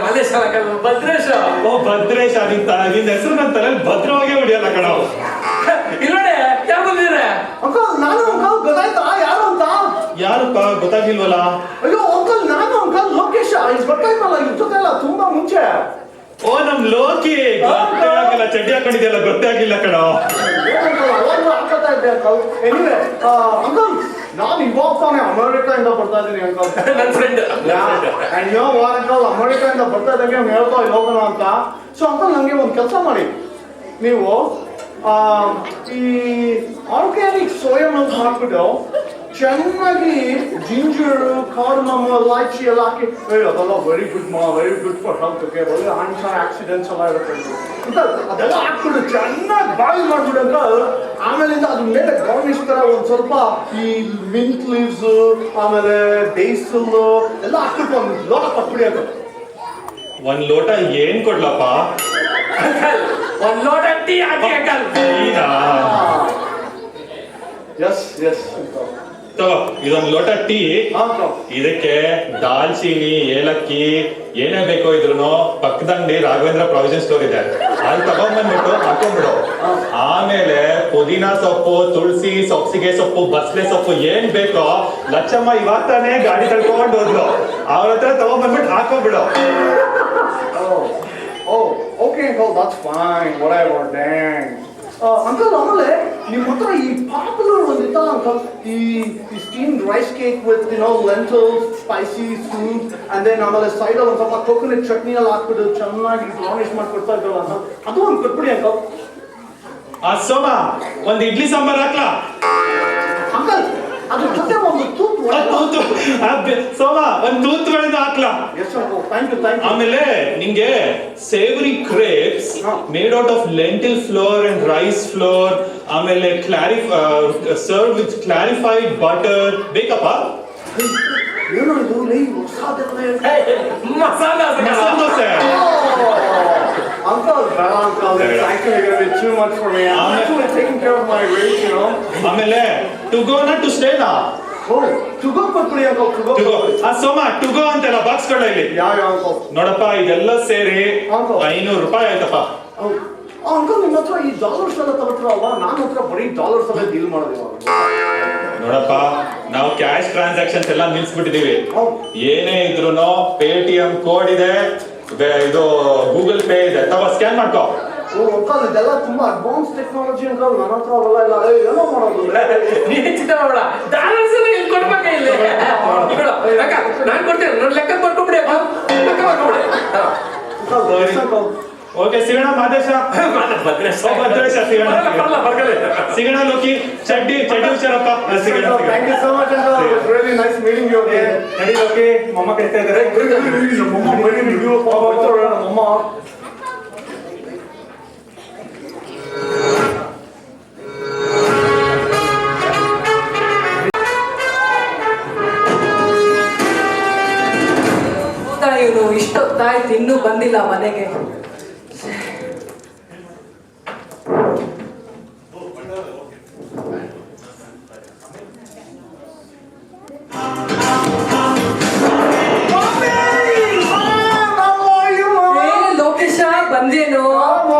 ಮಲ್ಲೇಶ ಅಂಕಲ್, ಭದ್ರೇಶ. ಓ ಭದ್ರೇಶ, ನಿನ್ನ ಹೆಸರು ನನ್ನ ತಲೆಯಲ್ಲಿ ಭದ್ರವಾಗೇ ಹೊಡಿಯಲ್ಲ ಕಣೋ. ಇಲ್ಲೋಡೆ ಯಾರು ಬಂದಿದ್ರೆ? ಅಂಕಲ್, ನಾನು ಅಂಕಲ್, ಗೊತ್ತಾಯ್ತಾ ಯಾರು ಅಂತ? ಯಾರಪ್ಪ ಗೊತ್ತಾಗಿಲ್ವಲ್ಲ? ಅಯ್ಯೋ ಅಂಕಲ್, ನಾನು ಅಂಕಲ್ ಲೋಕೇಶ. ಇದು ಗೊತ್ತಾಯ್ತಲ್ಲ, ಇದ್ರ ಜೊತೆ ಎಲ್ಲ ತುಂಬಾ ಮುಂಚೆ. ಓ ನಮ್ ಲೋಕಿ, ಗೊತ್ತೇ ಆಗಿಲ್ಲ. ಚಡ್ಡಿ ಹಾಕೊಂಡಿದ್ಯಲ್ಲ, ಗೊತ್ತೇ ಆಗಿಲ್ಲ ಕಣೋ. ಎನಿವೆ ಅಂಕಲ್, ನಾನು ಇವಾಗ ತಾನೇ ಅಮೆರಿಕಾದಿಂದ ಬರ್ತಾ ಇದ್ದೀನಿ ಅಂಕಲ್. ನನ್ನ ಫ್ರೆಂಡ್. ಅಯ್ಯೋ ಅಂಕಲ್, ಅಮೆರಿಕಾದಿಂದ ಬರ್ತಾ ಇದ್ದಂಗೆ ಹೇಳ್ತಾ ಹೋಗೋಣ ಅಂತ. ಸೊ ಅಂಕಲ್, ನನಗೆ ಒಂದು ಕೆಲಸ ಮಾಡಿ. ನೀವು ಈ ಆರ್ಗ್ಯಾನಿಕ್ ಸೋಯಾ ಮಿಲ್ಕ್ ಹಾಕ್ಬಿಟ್ಟು ಚೆನ್ನಾಗಿ ಜಿಂಜರು, ಕಾರ್ಡಮಮ್, ಇಲಾಚಿ ಎಲ್ಲ ಹಾಕಿ, ಅದೆಲ್ಲ very good for health. Okay, ಒಳ್ಳೆ ಆಕ್ಸಿಡೆಂಟ್ಸ್ ಎಲ್ಲ ಇರುತ್ತೆ ಅಂಕಲ್. ಅದೆಲ್ಲ ಹಾಕ್ಬಿಟ್ಟು ಚೆನ್ನಾಗಿ ಬಾಯ್ಲ್ ಮಾಡ್ಬಿಡು ಅಂಕಲ್. ಆಮೇಲಿಂದ ಅದ್ರ ಮೇಲೆ ಗಾರ್ನಿಷ್ ಅದಕ್ಕೋಸ್ಕರ ಒಂದ್ ಸ್ವಲ್ಪ ಈ ಮಿಂಟ್ ಲೀವ್ಸ್ ಆಮೇಲೆ ಬೇಸಲ್ ಎಲ್ಲ ಹಾಕ್ಬಿಟ್ಟು ಒಂದು ಲೋಟ ಕೊಟ್ಬಿಡಿ ಅಂತ. ಒಂದ್ ಲೋಟ ಏನ್ ಕೊಡ್ಲಪ್ಪ? ಒಂದ್ ಲೋಟ ಟೀ ಹಾಕಿ ಅಂಕಲ್. ಟೀನಾ? ಎಸ್ ಎಸ್ ತಗೋ ಇದೊಂದ್ ಲೋಟ ಟೀ. ಇದಕ್ಕೆ ದಾಲ್ಚೀನಿ, ಏಲಕ್ಕಿ ಏನೇ ಬೇಕೋ ಇದ್ರು ಪಕ್ಕದಂಗಡಿ ರಾಘವೇಂದ್ರ ಪ್ರಾವಿಷನ್ ಸ್ಟೋರ್ ಇದೆ, ಅಲ್ಲಿ ತಗೊಂಡ್ಬಂದ್ಬಿಟ್ಟು ಹಾಕೊಂಡ್ಬಿಡು. ಆಮೇಲೆ ಪುದೀನಾ ಸೊಪ್ಪು, ತುಳಸಿ, ಸೊಪ್ಸಿಗೆ ಸೊಪ್ಪು, ಬಸ್ಲೆ ಸೊಪ್ಪು ಏನ್ ಬೇಕೋ ಲಚ್ಚಮ್ಮ ಇವಾಗ ತಾನೇ ಗಾಡಿ ತಳ್ಕೊಂಡು ಹೋದ್ಲು, ಅವ್ರ ಹತ್ರ ತಗೊಂಡ್ಬಂದ್ಬಿಟ್ಟು ಹಾಕೊಂಡ್ಬಿಡು. Okay uncle, that's fine, whatever, dang. Uncle ಆಮೇಲೆ ನಿಮ್ಮ ಹತ್ರ ಈ ಪಾಪ್ಯುಲರ್ ಒಂದಿತ್ತ ಅಂಕಲ್, ಈ steamed rice cake with lentils, spicy soup and then ಆಮೇಲೆ ಸೈಡ್ ಒಂದು ಸ್ವಲ್ಪ ಕೋಕೋನಟ್ ಚಟ್ನಿ ಎಲ್ಲ ಹಾಕ್ಬಿಟ್ಟು ಚೆನ್ನಾಗಿ ಗಾರ್ನಿಶ್ ಮಾಡಿ ಕೊಡ್ತಾ ಇದ್ದಲ್ಲ ಅಂಕಲ್, ಅದು ಒಂದು ಕೊಟ್ಬಿಡಿ ಅಂಕಲ್. ಸೋಮ ಒಂದ್ ಇಡ್ಲಿ ಸಾಂಬಾರ್ ಹಾಕ್ಲಾ? ಅಂಕಲ್ ಅದ್ರ ಜೊತೆ ಒಂದು ತೂತು ಸೋಮ ಒಂದ್ ತೂತ್ಗಳನ್ನ ಹಾಕ್ಲಾ? Yes uncle, thank you. ಆಮೇಲೆ ನಿಂಗೆ savoury crepes made out of lentil flour and rice flour, ಆಮೇಲೆ ಸರ್ವ್ ವಿತ್ ಕ್ಲಾರಿಫೈಡ್ ಬಟರ್ ಬೇಕಪ್ಪ? ಏನೋ ಇದು masala dosa. Uncle, it's actually going to be too much for me. I'm actually taking care of my weight, you know. ಆಮೇಲೆ to go ನಾ to stay ನಾ? Oh, to go ಕೊಟ್ಬಿಡಿ uncle, to go. ಸೋಮ to go ಅಂತೆಲ್ಲ ಬಾಕ್ಸ್ ಗಳ ಇಲ್ಲಿ ಯಾವ ಅಂಕಲ್? ನೋಡಪ್ಪ ಇದೆಲ್ಲ ಸೇರಿ $500 ಆಯ್ತಪ್ಪ. ಅಂಕಲ್ ನಿಮ್ಮ ಹತ್ರ ಈ ಡಾಲರ್ಸ್ ಎಲ್ಲ ತಗೋತೀರಲ್ವಾ, ನನ್ನ ಹತ್ರ ಬರೀ ಡಾಲರ್ಸ್ ಅಲ್ಲೇ ಡೀಲ್ ಮಾಡೋದಿಲ್ಲ. ನೋಡಪ್ಪ ನಾವು ಕ್ಯಾಶ್ ಟ್ರಾನ್ಸಾಕ್ಷನ್ಸ್ ಎಲ್ಲ ನಿಲ್ಸ್ಬಿಟ್ಟಿದೀವಿ. ಏನೇ ಇದ್ರು ಪೇಟಿಎಂ ಕೋಡ್ ಇದೆ, ಇದು ಗೂಗಲ್ ಪೇ ಇದೆ, ತಗೋ ಸ್ಕ್ಯಾನ್ ಮಾಡ್ಕೋ. ಅಂಕಲ್ ಇದೆಲ್ಲ ತುಂಬಾ ಅಡ್ವಾನ್ಸ್ ಟೆಕ್ನಾಲಜಿ ಅಂಕಲ್, ನನ್ನ ಹತ್ರ ಅವೆಲ್ಲ ಇಲ್ಲ. ಏನೋ ಮಾಡೋದು ನೀನ್ ಚಿಂತೆ ಮಾಡಬೇಡ, ಡಾಲರ್ಸ್ ಎಲ್ಲ ಇಲ್ಲಿ ಕೊಡ್ಬೇಕ ಇಲ್ಲಿ. ನಾನ್ ಕೊಡ್ತೇನೆ, ನನ್ನ ಲೆಕ್ಕ ಮಾಡ್ಕೊಂಡ್ಬಿಡಿ, ಲೆಕ್ಕ ಮಾಡ್ಕೊಂಡ್ಬಿಡಿ. ಓಕೆ ಸಿಗೋಣ ಮಾದೇಶ, ಭದ್ರೇಶ ಸಿಗೋಣ, ಸಿಗೋಣ ಲೋಕಿ, ಚಡ್ಡಿ ಹುಷಾರಪ್ಪ. Thank you so much uncle, it was really nice meeting you. ನಡಿ ಲೋಕಿ, ಮಮ್ಮ ಕರಿತಾ ಇದ್ದಾರೆ. ನಮ್ಮಮ್ಮ ಇವನು ಇಷ್ಟೊತ್ತಾಯ್ತು ಇನ್ನೂ ಬಂದಿಲ್ಲ ಮನೆಗೆ. ಲೋಕೇಶ ಬಂದೇನು?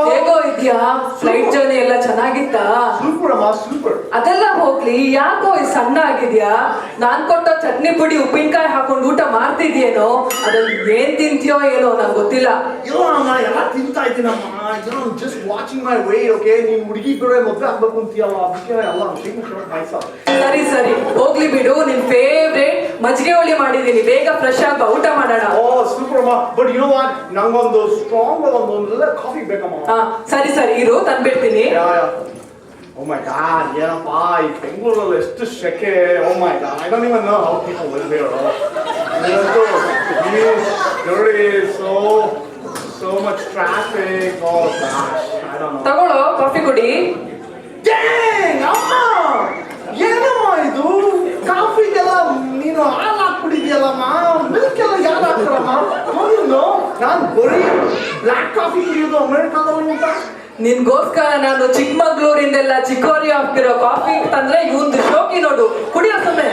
ಹೇಗೋ ಇದ್ಯಾ? ಫ್ಲೈಟ್ ಜರ್ನಿ ಎಲ್ಲ ಚೆನ್ನಾಗಿತ್ತಾ? ಅದೆಲ್ಲ ಹೋಗ್ಲಿ, ಯಾಕೋ ಸಣ್ಣ ಆಗಿದ್ಯಾ? ನಾನ್ ಕೊಟ್ಟ ಚಟ್ನಿ ಪುಡಿ ಉಪ್ಪಿನಕಾಯಿ ಹಾಕೊಂಡು ಊಟ ಮಾಡ್ತಿದ್ಯೇನೋ? ಅದ್ರಲ್ಲಿ ಏನ್ ತಿಂತೀಯೋ ಏನೋ ನಂಗೆ ಗೊತ್ತಿಲ್ಲ. ಇಲ್ಲ ಅಮ್ಮ, ಎಲ್ಲ ತಿಂತಾ ಇದ್ದೀನಮ್ಮ. Just watching my weight. Okay, ನೀನ್ ಹುಡುಗಿ ಕೂಡ ಮದ್ವೆ ಆಗ್ಬೇಕು ಅಂತೀಯಲ್ಲ, ಅದಕ್ಕೆ ಎಲ್ಲ ಸರಿ ಸರಿ ಹೋಗ್ಲಿ ಬಿಡು. ನಿನ್ ಫೇವ್ರೇಟ್ ಮಜ್ಜಿಗೆ ಹುಳಿ ಮಾಡಿದೀನಿ, ಬೇಗ ಫ್ರೆಶ್ ಆಗ ಊಟ ಮಾಡೋಣ. ಓ ಸೂಪರ್ ಅಮ್ಮ, ಬಟ್ ಯು ನೋ ವಾಟ್, ನಂಗೊಂದು ಸ್ಟ್ರಾಂಗ್ ಒಂದು ಕಾಫಿ ಬೇಕಮ್ಮ. ಸರಿ ಸರಿ ಇರು, ತಂದ್ಬಿಡ್ತೀನಿ. Oh my God, ಏನಪ್ಪ ಈ ಬೆಂಗಳೂರಲ್ಲಿ ಎಷ್ಟು ಶೆಕೆ. Oh my God, I don't even know how people live here. There is so much traffic. Oh gosh, I don't know. ತಗೊಳ್ಳೋ, ಕಾಫಿ ಕುಡಿ. Dang, ಅಮ್ಮ ಏನಮ್ಮ ಇದು? ಕಾಫಿಗೆಲ್ಲ ನೀನು ಹಾಲು ಹಾಕ್ಬಿಟ್ಟಿದ್ಯಲ್ಲಮ್ಮ, ಮಿಲ್ಕ್ ಎಲ್ಲ ಯಾರು ಹಾಕ್ತಾರಮ್ಮ? ನಾನು ಬರೀ ಬ್ಲ್ಯಾಕ್ ಕಾಫಿ ಕುಡಿಯೋದು ಅಮೆರಿಕಾದಲ್ಲಿ ಅಂತ. ನಿನ್ಗೋಸ್ಕರ ನಾನು ಚಿಕ್ಕಮಗಳೂರಿಂದೆಲ್ಲ ಚಿಕೋರಿ ಹಾಕ್ತಿರೋ ಕಾಫಿ ತಂದ್ರೆ ಇವಂದು ಶೋಕಿ ನೋಡು, ಕುಡಿಯೋ ಸುಮ್ಮನೆ.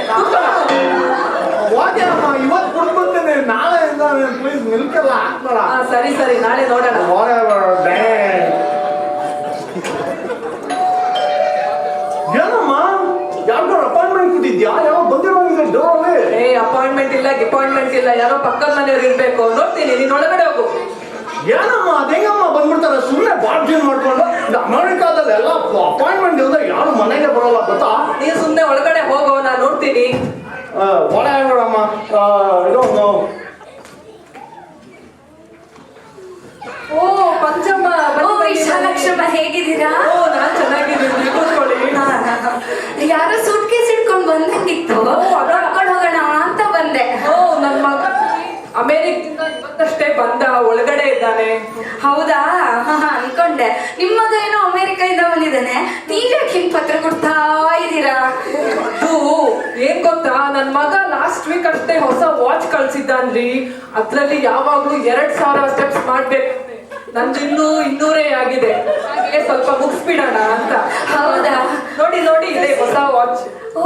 ಓಕೆ ಅಮ್ಮ, ಇವತ್ತು ಕುಡ್ಬರ್ತೇನೆ, ನಾಳೆಯಿಂದ ಪ್ಲೀಸ್ ಮಿಲ್ಕ್ ಎಲ್ಲ ಹಾಕ್ತಾರ. ಸರಿ ಸರಿ, ನಾಳೆ ನೋಡೋಣ. ಏನಮ್ಮ ಯಾರು ಅಪಾಯಿಂಟ್ಮೆಂಟ್ ಕೊಟ್ಟಿದ್ಯಾ? ಯಾವ ಬಂದಿರೋಂಗಿದೆ ಡೋರಲ್ಲಿ? ಅಪಾಯಿಂಟ್ಮೆಂಟ್ ಇಲ್ಲ, ಯಾರೋ ಪಕ್ಕದ ಮನೆಯವ್ರು ಇರ್ಬೇಕು. ನೋಡ್ತೀನಿ, ನೀನ್ ಒಳಗಡೆ ಹೋಗು. ಏನಮ್ಮ ಅದೇಗಮ್ಮ ಬಂದ್ಬಿಡ್ತಾರೆ ಸುಮ್ಮನೆ ಬಾರ್ಜನ್ ಮಾಡ್ಕೊಂಡು? ಅಮೆರಿಕಾದಲ್ಲಿ ಎಲ್ಲ ಅಪಾಯಿಂಟ್ಮೆಂಟ್ ಇಲ್ಲದೆ ಯಾರು ಮನೆಗೆ ಬರೋಲ್ಲ ಗೊತ್ತಾ? ನೀನ್ ಸುಮ್ಮನೆ ಒಳಗಡೆ ಹೋಗೋ, ನಾನು ನೋಡ್ತೀನಿ. ಒಳಗಮ್ಮ ಇದೊಂದು. ಓ ಪಂಚಮ್ಮ, ವಿಶಾಲಕ್ಷಮ್ಮ ಹೇಗಿದ್ದೀರಾ? ನಾನ್ ಚೆನ್ನಾಗಿದ್ದೀನಿ, ಕೂತ್ಕೊಳ್ಳಿ. ಯಾರೋ ಸೂಟ್ ಕೇಸ್ ಇಟ್ಕೊಂಡು ಬಂದಂಗಿತ್ತು, ನೋಡ್ಕೊಂಡು ಹೋಗೋಣ ಅಂತ ಬಂದೆ. ನನ್ ಮಗ ಅಮೆರಿಕದಿಂದ ಇವತ್ತಷ್ಟೇ ಬಂದ, ಒಳಗಡೆ ಇದ್ದಾನೆ. ಹೌದಾ? ಅನ್ಕೊಂಡೆ ನಿಮ್ಮ ಮಗ ಏನೋ ಅಮೆರಿಕದಿಂದ ಬಂದಿದ್ದಾನೆ. ನೀವ್ಯಾಕೆ ಹಿಂಗ್ ಪತ್ರ ಕೊಡ್ತಾ ಇದ್ದೀರಾ? ಅದು ಏನ್ ಗೊತ್ತಾ, ನನ್ ಮಗ ಲಾಸ್ಟ್ ವೀಕ್ ಅಷ್ಟೇ ಹೊಸ ವಾಚ್ ಕಳ್ಸಿದ್ದಾನ್ರಿ. ಅದ್ರಲ್ಲಿ ಯಾವಾಗ್ಲೂ 2,000 ಸ್ಟೆಪ್ಸ್ ಮಾಡ್ಬೇಕು. ನಂದಿನ್ನೂ 200 ಆಗಿದೆ. ಹಾಗೆ ಸ್ವಲ್ಪ ಮುಗಿಸ್ಬಿಡೋಣ ಅಂತ. ಹೌದಾ? ನೋಡಿ ನೋಡಿ ಇದೆ ಹೊಸ ವಾಚ್. ಓ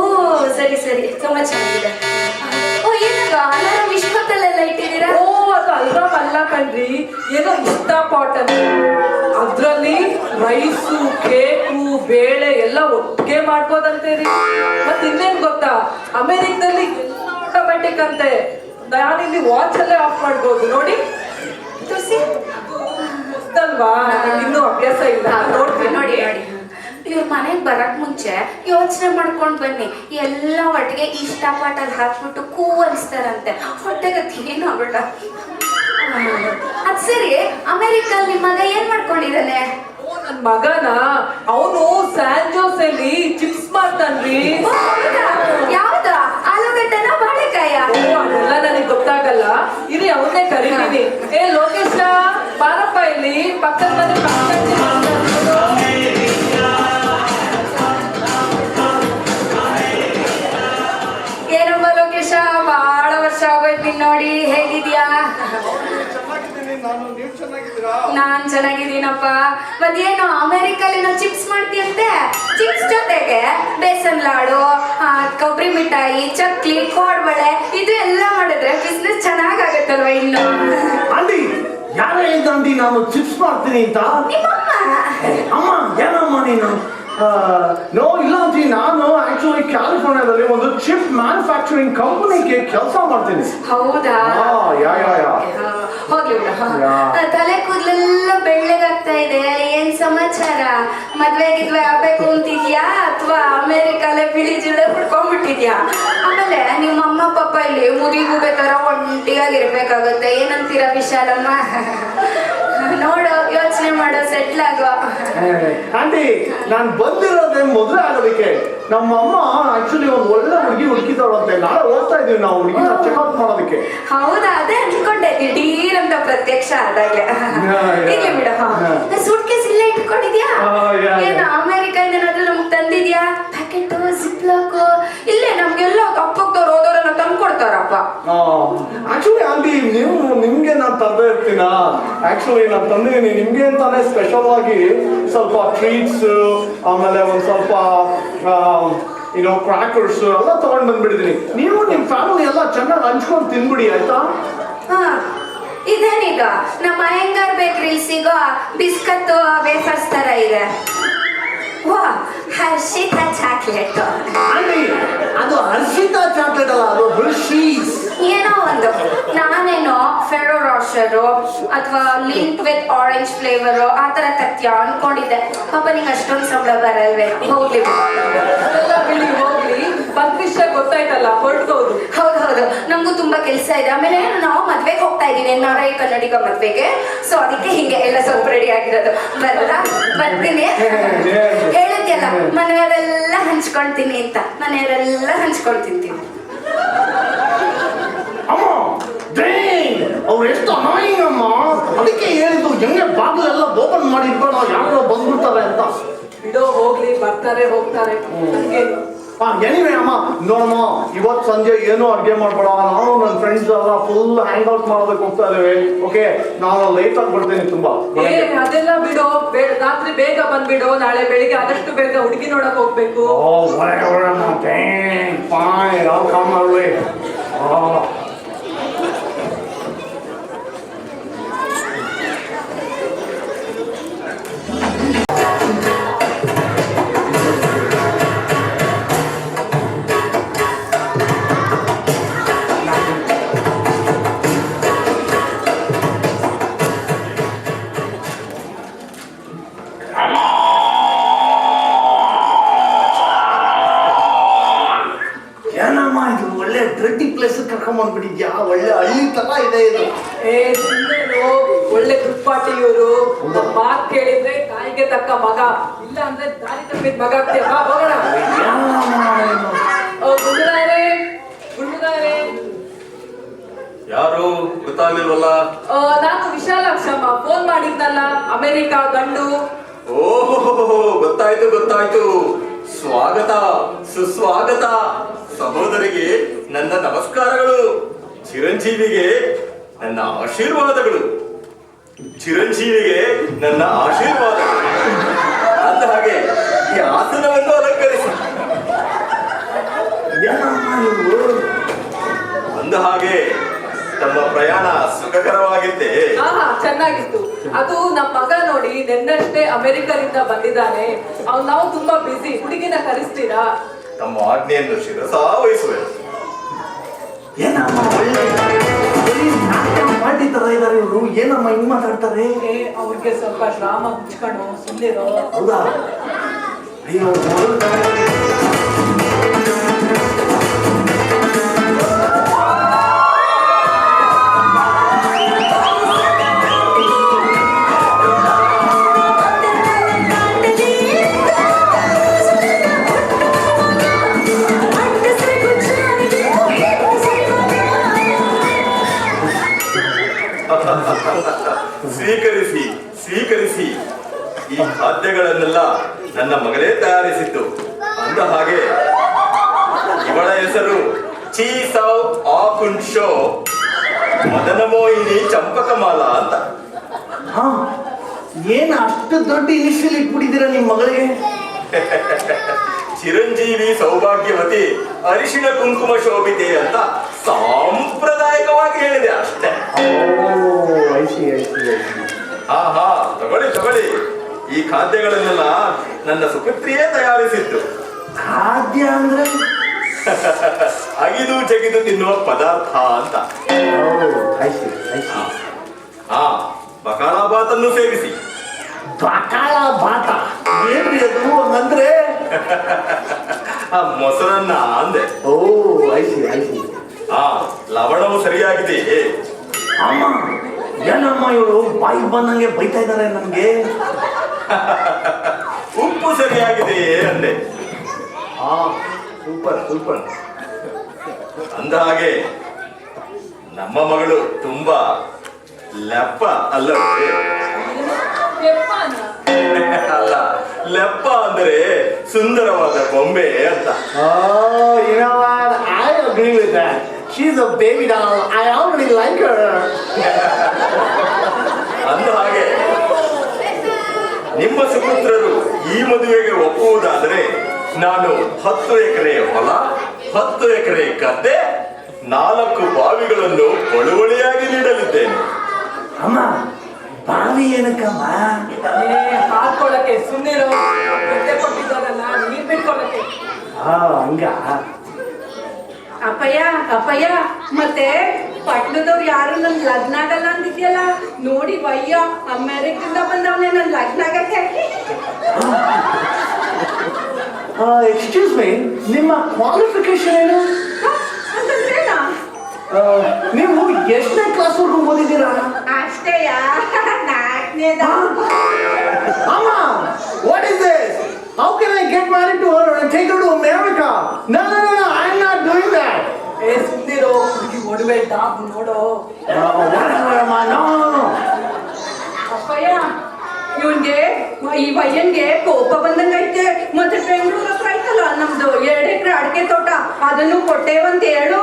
ಸರಿ ಸರಿ, ತುಂಬಾ ಚೆನ್ನಾಗಿದೆ. ಓ ಏನಾಗ ಅಲಾರಾಮ್ ಇಷ್ಟೊತ್ತಲ್ಲೆಲ್ಲ ಇಟ್ಟಿದ್ದೀರಾ? ಓ ಅದು ಅಲ್ರಾಮ್ ಅಲ್ಲ ಕಣ್ರಿ, ಏನೋ ಇಷ್ಟ ಪಾಟ್ ಅಂತ. ಅದ್ರಲ್ಲಿ ರೈಸು, ಕೇಕು, ಬೇಳೆ ಎಲ್ಲ ಒಟ್ಟಿಗೆ ಮಾಡ್ಬೋದಂತೆ ರೀ. ಮತ್ ಇನ್ನೇನ್ ಗೊತ್ತಾ, ಅಮೆರಿಕದಲ್ಲಿ ಆಟೋಮ್ಯಾಟಿಕ್ ಅಂತೆ. ನಾನಿಲ್ಲಿ ವಾಚ್ ಅಲ್ಲೇ ಆಫ್ ಮಾಡ್ಬೋದು. ನೋಡಿ ತೋರಿಸಿ. ಗೊತ್ತಲ್ವಾ, ಇನ್ನೂ ಅಭ್ಯಾಸ ಇಲ್ಲ. ನೋಡ್ತೀನಿ ನೋಡಿ ನೋಡಿ, ಇವ್ರ ಮನೆಗೆ ಬರಕ್ ಮುಂಚೆ ಯೋಚನೆ ಮಾಡ್ಕೊಂಡ್ ಬನ್ನಿ. ಎಲ್ಲ ಒಟ್ಟಿಗೆ ಇಷ್ಟಪಟ್ಟಲ್ಲಿ ಹಾಕ್ಬಿಟ್ಟು ಕೂ ಅನಿಸ್ತಾರಂತೆ. ಹೊಟ್ಟೆಗೆ ಏನು ಆಗ್ಬಿಟ್ಟ. ಅದ್ ಸರಿ, ಅಮೆರಿಕಲ್ಲಿ ನಿಮ್ಮ ಮಗ ಏನ್ ಮಾಡ್ಕೊಂಡಿದ್ದಾನೆ? ನನ್ ಮಗನ, ಅವನು ಸ್ಯಾನ್ ಜೋಸಲ್ಲಿ ಚಿಪ್ಸ್ ಮಾಡ್ತಾನ್ರಿ. ಯಾವ್ದ? ಆಲೂಗಡ್ಡೆನ ಬಾಳೆಕಾಯ? ಅದೆಲ್ಲ ನನಗೆ ಗೊತ್ತಾಗಲ್ಲ. ಇರಿ ಅವನ್ನೇ ಕರೀತೀನಿ. ಏ ಲೋಕೇಶ, ಬಾರಪ್ಪ ಇಲ್ಲಿ ಪಕ್ಕದ ಮನೆ ಏನಮ್ಮ ಲೋಕೇಶ, ಬಹಳ ವರ್ಷ ಆಗೋಯ್ತು ನೋಡಿ. ಹೇಗಿದ್ಯಾ? ನಾನ್ ಚೆನ್ನಾಗಿದ್ದೀನಪ್ಪ. ಮತ್ತೇನು ಅಮೆರಿಕಲ್ಲಿ ಚಿಪ್ಸ್ ಮಾಡ್ತೀಯಂತೆ? ಚಿಪ್ಸ್ ಜೊತೆಗೆ ಬೇಸನ್ ಲಾಡು, ಕೊಬ್ಬರಿ ಮಿಠಾಯಿ, ಚಕ್ಲಿ, ಕೋಡ್ಬಳೆ ಇದು ಎಲ್ಲ ಮಾಡಿದ್ರೆ ಬಿಸ್ನೆಸ್ ಚೆನ್ನಾಗಾಗತ್ತಲ್ವ? ಇನ್ನು ಆಂಟಿ, ಯಾರು ಹೇಳಿದ ಆಂಟಿ ನಾನು ಚಿಪ್ಸ್ ಮಾಡ್ತೀನಿ ಅಂತ? ಅಮ್ಮ, ಏನಮ್ಮ ನೀನು? ನೋ ಇಲ್ಲ ಆಂಟಿ, ನಾನು ಆಕ್ಚುಲಿ ಕ್ಯಾಲಿಫೋರ್ನಿಯಾದಲ್ಲಿ ಒಂದು ಚಿಪ್ ಮ್ಯಾನುಫ್ಯಾಕ್ಚರಿಂಗ್ ಕಂಪನಿಗೆ ಕೆಲಸ ಮಾಡ್ತೀನಿ. ಹೌದಾ? ಯಾ ಯಾ ಯಾ ಹೋಗ್ಲಿ ಬಿಡ. ತಲೆ ಕೂದಲೆಲ್ಲ ಬೆಳ್ಳಗಾಗ್ತಾ ಇದೆ. ಏನ್ ಸಮಾಚಾರ? ಮದ್ವೆ ಗಿದ್ವೆ ಆಗ್ಬೇಕು ಅಂತಿದ್ಯಾ ಅಥವಾ ಅಮೆರಿಕಲ್ಲೇ ಬಿಳಿ ಜಿಲ್ಲೆ ಹುಡ್ಕೊಂಡ್ಬಿಟ್ಟಿದ್ಯಾ? ಆಮೇಲೆ ನಿಮ್ಮ ಅಮ್ಮ ಪಾಪ ಇಲ್ಲಿ ಮುದಿಗೂಬೆ ತರ ಒಂಟಿಯಾಗಿರ್ಬೇಕಾಗುತ್ತೆ. ಏನಂತೀರ ವಿಶಾಲಮ್ಮ? ನೋಡು, ಯೋಚನೆ ಮಾಡೋ, ಸೆಟ್ಲ್ ಆಗೋ. ಆಂಟಿ, ನಾನು ಬಂದಿರೋದೇ ಮದುವೆ ಆಗೋದಕ್ಕೆ. ನಮ್ಮ ಅಮ್ಮ ಆಕ್ಚುಲಿ ಒಂದು ಒಳ್ಳೆ ಹುಡುಗಿ ಹುಡುಕಿದವಳಂತೆ. ನಾಳೆ ಹೋಗ್ತಾ ಇದೀವಿ ನಾವು ಹುಡುಗಿನ ಚೆಕ್ಔಟ್ ಮಾಡೋದಕ್ಕೆ. ಹೌದಾ? ಅದೇ ಅನ್ಕೊಂಡೆ ದಿಢೀರ್ ಅಂತ ಪ್ರತ್ಯಕ್ಷ ಆದಾಗ್ಲೆ. ಇರ್ಲಿ ಬಿಡ. ಸೂಟ್ ಕೇಸ್ ಇಲ್ಲೇ ಇಟ್ಕೊಂಡಿದ್ಯಾ? ಏನು ಅಮೆರಿಕದಿಂದ ಏನಾದ್ರೂ ನಮ್ಗೆ ತಂದಿದ್ಯಾ? ಪ್ಯಾಕೆಟ್, ಜಿಪ್ ಲಾಕ್ ಇಲ್ಲೇ ನಮ್ಗೆಲ್ಲ ಅಪ್ಪಕ್ತವ್ರು ಹೋದವರೆಲ್ಲ ತಂದ್ಕೊಡ್ತಾರಪ್ಪ. ಆಕ್ಚುಲಿ ಆಂಟಿ, ನಿಮ್ಗೆ ನಾನು ತರದೇ ಇರ್ತೀನ. ಆಕ್ಚುಲಿ ನಾನು ತಂದಿದ್ದೀನಿ ನಿಮ್ಗೆ ಅಂತಾನೆ ಸ್ಪೆಷಲ್ ಆಗಿ ಸ್ವಲ್ಪ ಟ್ರೀಟ್ಸ್, ಆಮೇಲೆ ಒಂದ್ ಸ್ವಲ್ಪ ಕ್ರಾಕರ್ಸ್ ಎಲ್ಲ ತಗೊಂಡ್ ಬಂದ್ಬಿಟ್ಟಿದ್ದೀನಿ. ನೀವು ನಿಮ್ ಫ್ಯಾಮಿಲಿ ಎಲ್ಲ ಚೆನ್ನಾಗಿ ಹಂಚ್ಕೊಂಡು ತಿನ್ಬಿಡಿ, ಆಯ್ತಾ? ಇದೇನೀಗ ನಮ್ಮ ಅಯ್ಯಂಗಾರ್ ಬೇಕ್ರಿಲ್ ಸಿಗೋ ಬಿಸ್ಕತ್ ವೇಫರ್ಸ್ ತರ ಇದೆ. ವಾ, ಹರ್ಷಿತಾ ಚಾಕ್ಲೇಟ್. ಆಂಟಿ, ಅದು ಹರ್ಷಿತಾ ಚಾಕ್ಲೇಟ್ ಅಲ್ಲ, ಅದು ಹರ್ಷೀಸ್. ಏನೋ ಒಂದು. ನಾನೇನೋ ಫೆರೋ ರಾಷರು ಅಥವಾ ಲಿಂಕ್ ವಿತ್ ಆರೆಂಜ್ ಫ್ಲೇವರು ಆ ತರ ತತ್ಯ ಅನ್ಕೊಂಡಿದ್ದೆ. ಪಾಪ ನಿಂಗೆ ಅಷ್ಟೊಂದು ಸಂಬಳ ಬರಲ್ವೇ? ಹೋಗ್ಲಿ ಅದೆಲ್ಲ ಬಿಡಿ, ಹೋಗ್ಲಿ. ಬಂದ ವಿಷಯ ಗೊತ್ತಾಯ್ತಲ್ಲ, ಹೊರಡ್ಬೋದು. ಹೌದು, ನಮಗೂ ತುಂಬಾ ಕೆಲಸ ಇದೆ. ಆಮೇಲೆ ನಾವು ಮದ್ವೆಗೆ ಹೋಗ್ತಾ ಇದೀನಿ, NRI ಕನ್ನಡಿಗ ಮದ್ವೆಗೆ. ಸೊ ಅದಕ್ಕೆ ಹಿಂಗೆ ಎಲ್ಲ ಸ್ವಲ್ಪ ರೆಡಿ ಆಗಿರೋದು. ಬರಲ್ಲ, ಬರ್ತೀನಿ. ಹೇಳಿದ್ಯಲ್ಲ ಮನೆಯವರೆಲ್ಲ ಹಂಚ್ಕೊಳ್ತೀನಿ ಅಂತ. ಮನೆಯವರೆಲ್ಲ ಹಂಚ್ಕೊಂಡು ತಿಂತೀನಿ. ಅಮ್ಮ, ಅವ್ರು ಎಷ್ಟು ಅನಾಯಿಂಗ್ ಅಮ್ಮ. ಅದಕ್ಕೆ ಹೇಳಿದ್ದು ಹೆಂಗೆ ಬಾಗಿಲೆಲ್ಲ ಓಪನ್ ಮಾಡಿ ಇಟ್ಬೇಡ, ಯಾರೋ ಬಂದ್ಬಿಡ್ತಾರೆ ಅಂತ. ಬಿಡೋ, ಹೋಗ್ಲಿ, ಬರ್ತಾರೆ ಹೋಗ್ತಾರೆ. ಎನಿವೆ ಅಮ್ಮ, ನೋಡಮ್ಮ, ಇವತ್ತು ಸಂಜೆ ಏನು ಅಡ್ಗೆ ಮಾಡ್ಬೇಡ. ನಾನು ನನ್ನ ಫ್ರೆಂಡ್ಸ್ ಎಲ್ಲ ಫುಲ್ ಹ್ಯಾಂಗ್ ಔಟ್ ಮಾಡೋದಕ್ಕೆ ಹೋಗ್ತಾ ಇದ್ದೇವೆ. ಓಕೆ, ನಾನು ಲೇಟ್ ಆಗಿ ಬರ್ತೀನಿ ತುಂಬಾ. ಅದೆಲ್ಲ ಬಿಡೋ, ರಾತ್ರಿ ಬೇಗ ಬಂದ್ಬಿಡು. ನಾಳೆ ಬೆಳಿಗ್ಗೆ ಆದಷ್ಟು ಬೇಗ ಹುಡುಗಿ ನೋಡಕ್ ಹೋಗ್ಬೇಕು. Fine, I'll come early. ಕರ್ಕೊಂಡ್ಬಂದ್ಬಿಟ್ಟಿದ್ಯಾ? ಒಳ್ಳೆ ಹಳ್ಳಿ ತರ ಇದೆ ಇದು. ಒಳ್ಳೆ ದುಪ್ಪಾಟಿ ಇವರು. ಮಾತು ಕೇಳಿದ್ರೆ ತಾಯಿಗೆ ತಕ್ಕ ಮಗ, ಇಲ್ಲ ಅಂದ್ರೆ ದಾರಿ ತಪ್ಪಿದ ಮಗ ಆಗ್ತೇವ. ಹೋಗೋಣ. ಗುಂಡುಗಾರೆ, ಯಾರು ಗೊತ್ತಾಗ್ಲಿಲ್ವಲ್ಲ? ನಾನು ವಿಶಾಲಾಕ್ಷಮ್ಮ. ಫೋನ್ ಮಾಡಿದ್ನಲ್ಲ, ಅಮೆರಿಕಾ ಗಂಡು. ಓಹೋ, ಗೊತ್ತಾಯ್ತು. ಸ್ವಾಗತ ಸುಸ್ವಾಗತ. ಸಹೋದರಿಗೆ ನನ್ನ ನಮಸ್ಕಾರಗಳು. ಚಿರಂಜೀವಿಗೆ ನನ್ನ ಆಶೀರ್ವಾದಗಳು. ಚಿರಂಜೀವಿಗೆ ನನ್ನ ಆಶೀರ್ವಾದಗಳು. ಅಂದ ಹಾಗೆ ಈ ಆಸನವನ್ನು ಅಲಂಕರಿಸಿ. ಅಂದ ಹಾಗೆ ತಮ್ಮ ಪ್ರಯಾಣ ಸುಖಕರವಾಗಿತ್ತೆ. ಆಹಾ ಚೆನ್ನಾಗಿತ್ತು. ಅದು ನಮ್ಮ ಮಗ ನೋಡಿ ನಿನ್ನಷ್ಟೇ ಅಮೆರಿಕದಿಂದ ಬಂದಿದ್ದಾನೆ. ನಾವು ತುಂಬಾ ಬಿಸಿ. ಹುಡುಗಿನ ಕರೆಸ್ತೀರಾ? ತಮ್ಮ ಆಜ್ಞೆಯನ್ನು ಶಿರಸಾ ವಹಿಸುವೆ. ಏನಮ್ಮ ಒಳ್ಳೆ ನಾಟ್ಯ ಪಾರ್ಟಿ ತರ ಇದಾರೆ ಇವರು. ಏನಮ್ಮ ಹಿಂಗ್ ಮಾತಾಡ್ತಾರೆ? ಅವ್ರಿಗೆ ಸ್ವಲ್ಪ ಡ್ರಾಮ ಮುಚ್ಕೊಂಡು ಸುಮ್ಮನಿರೋ. ಹೌದಾ? ಅಯ್ಯೋ ಸ್ವೀಕರಿಸಿ ಸ್ವೀಕರಿಸಿ. ಈ ಖಾದ್ಯಗಳನ್ನೆಲ್ಲ ನನ್ನ ಮಗಳೇ ತಯಾರಿಸಿದ್ದು. ಅಂದ ಹಾಗೆ ಇವಳ ಹೆಸರು ಚೀಸೌ ಆಕುನ್ ಶೋ ಮದನಮೋಹಿನಿ ಚಂಪಕಮಾಲ ಅಂತ. ಹಾ, ಏನ್ ಅಷ್ಟು ದೊಡ್ಡ ಇನಿಷಿಯಲ್ ಇಟ್ಬಿಟ್ಟಿದ್ದೀರಾ ನಿಮ್ ಮಗಳಿಗೆ? ಚಿರಂಜೀವಿ ಸೌಭಾಗ್ಯವತಿ ಅರಿಶಿಣ ಕುಂಕುಮ ಶೋಭಿತೆ ಅಂತ ಸಾಂಪ್ರದಾಯಿಕವಾಗಿ ಹೇಳಿದೆ ಅಷ್ಟೇ. ಹಾ ಹಾ, ತಗೊಳ್ಳಿ ತಗೊಳ್ಳಿ. ಈ ಖಾದ್ಯಗಳನ್ನೆಲ್ಲ ನನ್ನ ಸುಪುತ್ರಿಯೇ ತಯಾರಿಸಿದ್ದು. ಖಾದ್ಯ ಅಂದ್ರೆ ಅಗಿದು ಜಗಿದು ತಿನ್ನುವ ಪದಾರ್ಥ ಅಂತ. ಹಾ, ಬಕಾಲಾಬಾತ್ ಅನ್ನು ಸೇರಿಸಿ. ಬಕಾಳ ಬಾತ ಏನ್ರಿ ಅದು? ಹಂಗಂದ್ರೆ ಮೊಸರನ್ನ ಅಂದೆ. ಓ ಐಸಿ ಐಸಿ. ಹಾ, ಲವಣವು ಸರಿಯಾಗಿದೆ. ಅಮ್ಮ, ಏನಮ್ಮ ಇವರು ಬಾಯಿ ಬಂದಂಗೆ ಬೈತಾ ಇದ್ದಾರೆ ನಮ್ಗೆ. ಉಪ್ಪು ಸರಿಯಾಗಿದೆ ಅಂದೆ. ಹಾ, ಸೂಪರ್ ಸೂಪರ್. ಅಂದ ಹಾಗೆ ನಮ್ಮ ಮಗಳು ತುಂಬಾ ಲೆಪ್ಪ ಅಲ್ಲವೇ? ಅಲ್ಲ, ಲೆಪ್ಪ ಅಂದರೆ ಸುಂದರವಾದ ಬೊಂಬೆ ಅಂತ. You know what? I agree with that. She's a baby doll. I already like her. ಅಂದ ಹಾಗೆ ನಿಮ್ಮ ಸುಪುತ್ರರು ಈ ಮದುವೆಗೆ ಒಪ್ಪುವುದಾದರೆ ನಾನು 10 ಎಕರೆ ಹೊಲ, 10 ಎಕರೆ ಗದ್ದೆ, 4 ಬಾವಿಗಳನ್ನು ಬಳುವಳಿಯಾಗಿ ನೀಡಲಿದ್ದೇನೆ. ಅಮ್ಮ, ಬಾವಿ ಏನಕ್ಕಮ್ಮ? ಹಾಕೊಳಕ್ಕೆ ಸುಮ್ಮನಿರೋ. ಗದ್ದೆ ಕೊಟ್ಟಿದ್ದಾರಲ್ಲ, ನೀರ್ ಬಿಟ್ಕೊಳಕ್ಕೆ. ಹಂಗ. ಅಪ್ಪಯ್ಯ ಅಪ್ಪಯ್ಯ, ಮತ್ತೆ ಪಟ್ಟಣದವ್ರು ಯಾರು ನನ್ ಲಗ್ನ ಆಗಲ್ಲ ಅಂದಿದ್ಯಲ್ಲ ನೋಡಿ ವಯ್ಯ, ಅಮೆರಿಕದಿಂದ ಬಂದವನೇ ನನ್ ಲಗ್ನ ಆಗಕ್ಕೆ. ಎಕ್ಸ್ಕ್ಯೂಸ್ ಮೀ, ನಿಮ್ಮ ಕ್ವಾಲಿಫಿಕೇಶನ್ ಏನು? ಅಂತಂದ್ರೇನಾ? ನೀವು ಎಷ್ಟನೇ ಕ್ಲಾಸ್ ವರ್ಗು ಓದಿದ್ದೀರಾ? ಅಷ್ಟೇಯ, 4ನೇದ. ಅಮ್ಮ, what is this? How can I get married to her and take her to America? No, no, no, no, I'm not doing that. ಸುಮ್ಮನಿರೋ. ಹುಡುಗಿ ಒಡವೆ ಡಾಬ್ ನೋಡೋ. ಅಪ್ಪಯ್ಯ, ಇವನ್ಗೆ ಈ ವಯ್ಯನ್ಗೆ ಕೋಪ ಬಂದಂಗೈತೆ. ಮತ್ತೆ ಬೆಂಗಳೂರು ಹತ್ರ ಐತಲ್ಲ ನಮ್ದು 2 ಎಕರೆ ಅಡಿಕೆ ತೋಟ, ಅದನ್ನು ಕೊಟ್ಟೇವಂತ ಹೇಳು.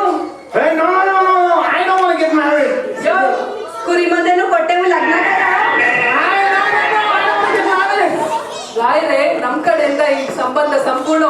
Hey, no, no, no, no, I don't want to get married. ಕುರಿ ಮಂದೆನು ಕೊಟ್ಟೇವು ಲಗ್ನ. ರಾಯರೇ, ನಮ್ ಕಡೆಯಿಂದ ಈ ಸಂಬಂಧ ಸಂಪೂರ್ಣ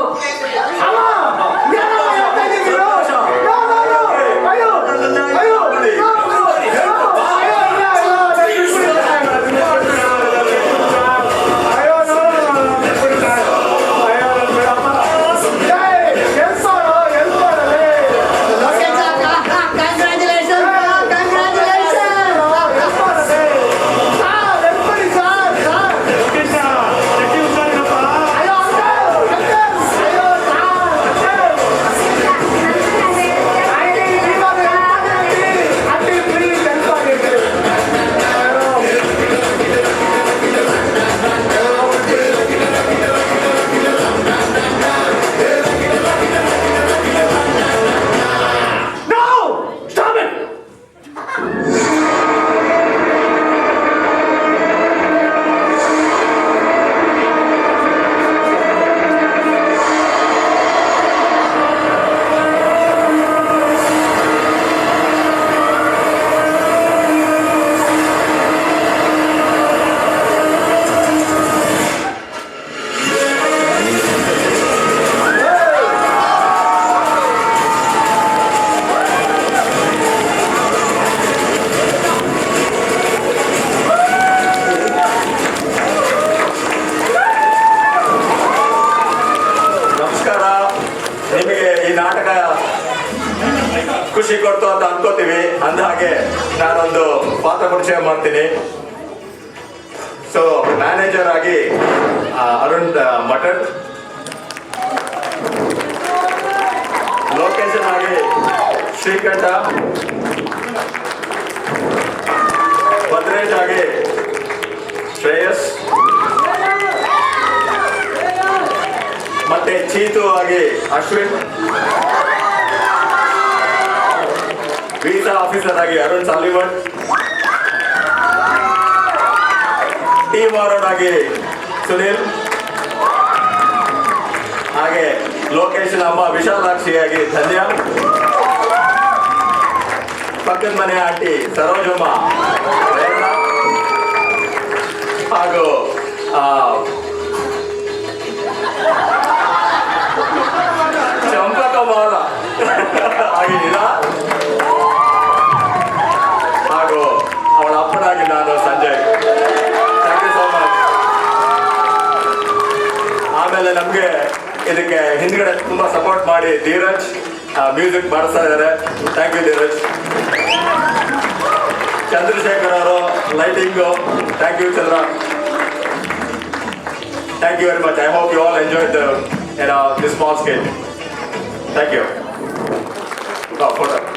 ನಿಮಗೆ ಈ ನಾಟಕ ಖುಷಿ ಕೊಡ್ತು ಅಂತ ಅನ್ಕೋತೀವಿ. ಅಂದ ಹಾಗೆ ನಾನೊಂದು ಪಾತ್ರ ಪರಿಚಯ ಮಾಡ್ತೀನಿ. ಸೊ ಮ್ಯಾನೇಜರ್ ಆಗಿ ಅರುಣ್ ಮಠದ್, ಲೊಕೇಶನ್ ಆಗಿ ಶ್ರೀಕಂಠ, ಭದ್ರೇಶ್ ಆಗಿ ಶ್ರೇಯಸ್, ಮತ್ತೆ ಚೀತು ಆಗಿ ಅಶ್ವಿನ್, ವೀಸಾ ಆಫೀಸರ್ ಆಗಿ ಅರುಣ್ ಸಾಲಿವನ್, ಟೀಮ್ ಆರೋಡ್ ಆಗಿ ಸುನಿಲ್, ಹಾಗೆ ಲೊಕೇಶನ್ ಅಮ್ಮ ವಿಶಾಲಾಕ್ಷಿಯಾಗಿ ಧನ್ಯ, ಪಕ್ಕದ ಮನೆ ಆಂಟಿ ಸರೋಜಮ್ಮ, ರೇಖಾ, ಹಾಗೂ ಚಂಪಕಮಾಲ ಆಗಿದ್ದೀರಾ, ಹಾಗೂ ಅವಳ ಅಪ್ಪನಾಗಿ ನಾನು Sanjay. Thank you so much. ಆಮೇಲೆ ನಮಗೆ ಇದಕ್ಕೆ ಹಿಂದ್ಗಡೆ ತುಂಬಾ ಸಪೋರ್ಟ್ ಮಾಡಿ ಧೀರಜ್ ಮ್ಯೂಸಿಕ್ ಮಾಡಿಸ್ತಾ ಇದ್ದಾರೆ. Thank you Dheeraj. ಚಂದ್ರಶೇಖರ್ ಅವರು lighting. Thank you Chandra. Thank you very much. I hope you all enjoyed this small skit. Thank you. Photo.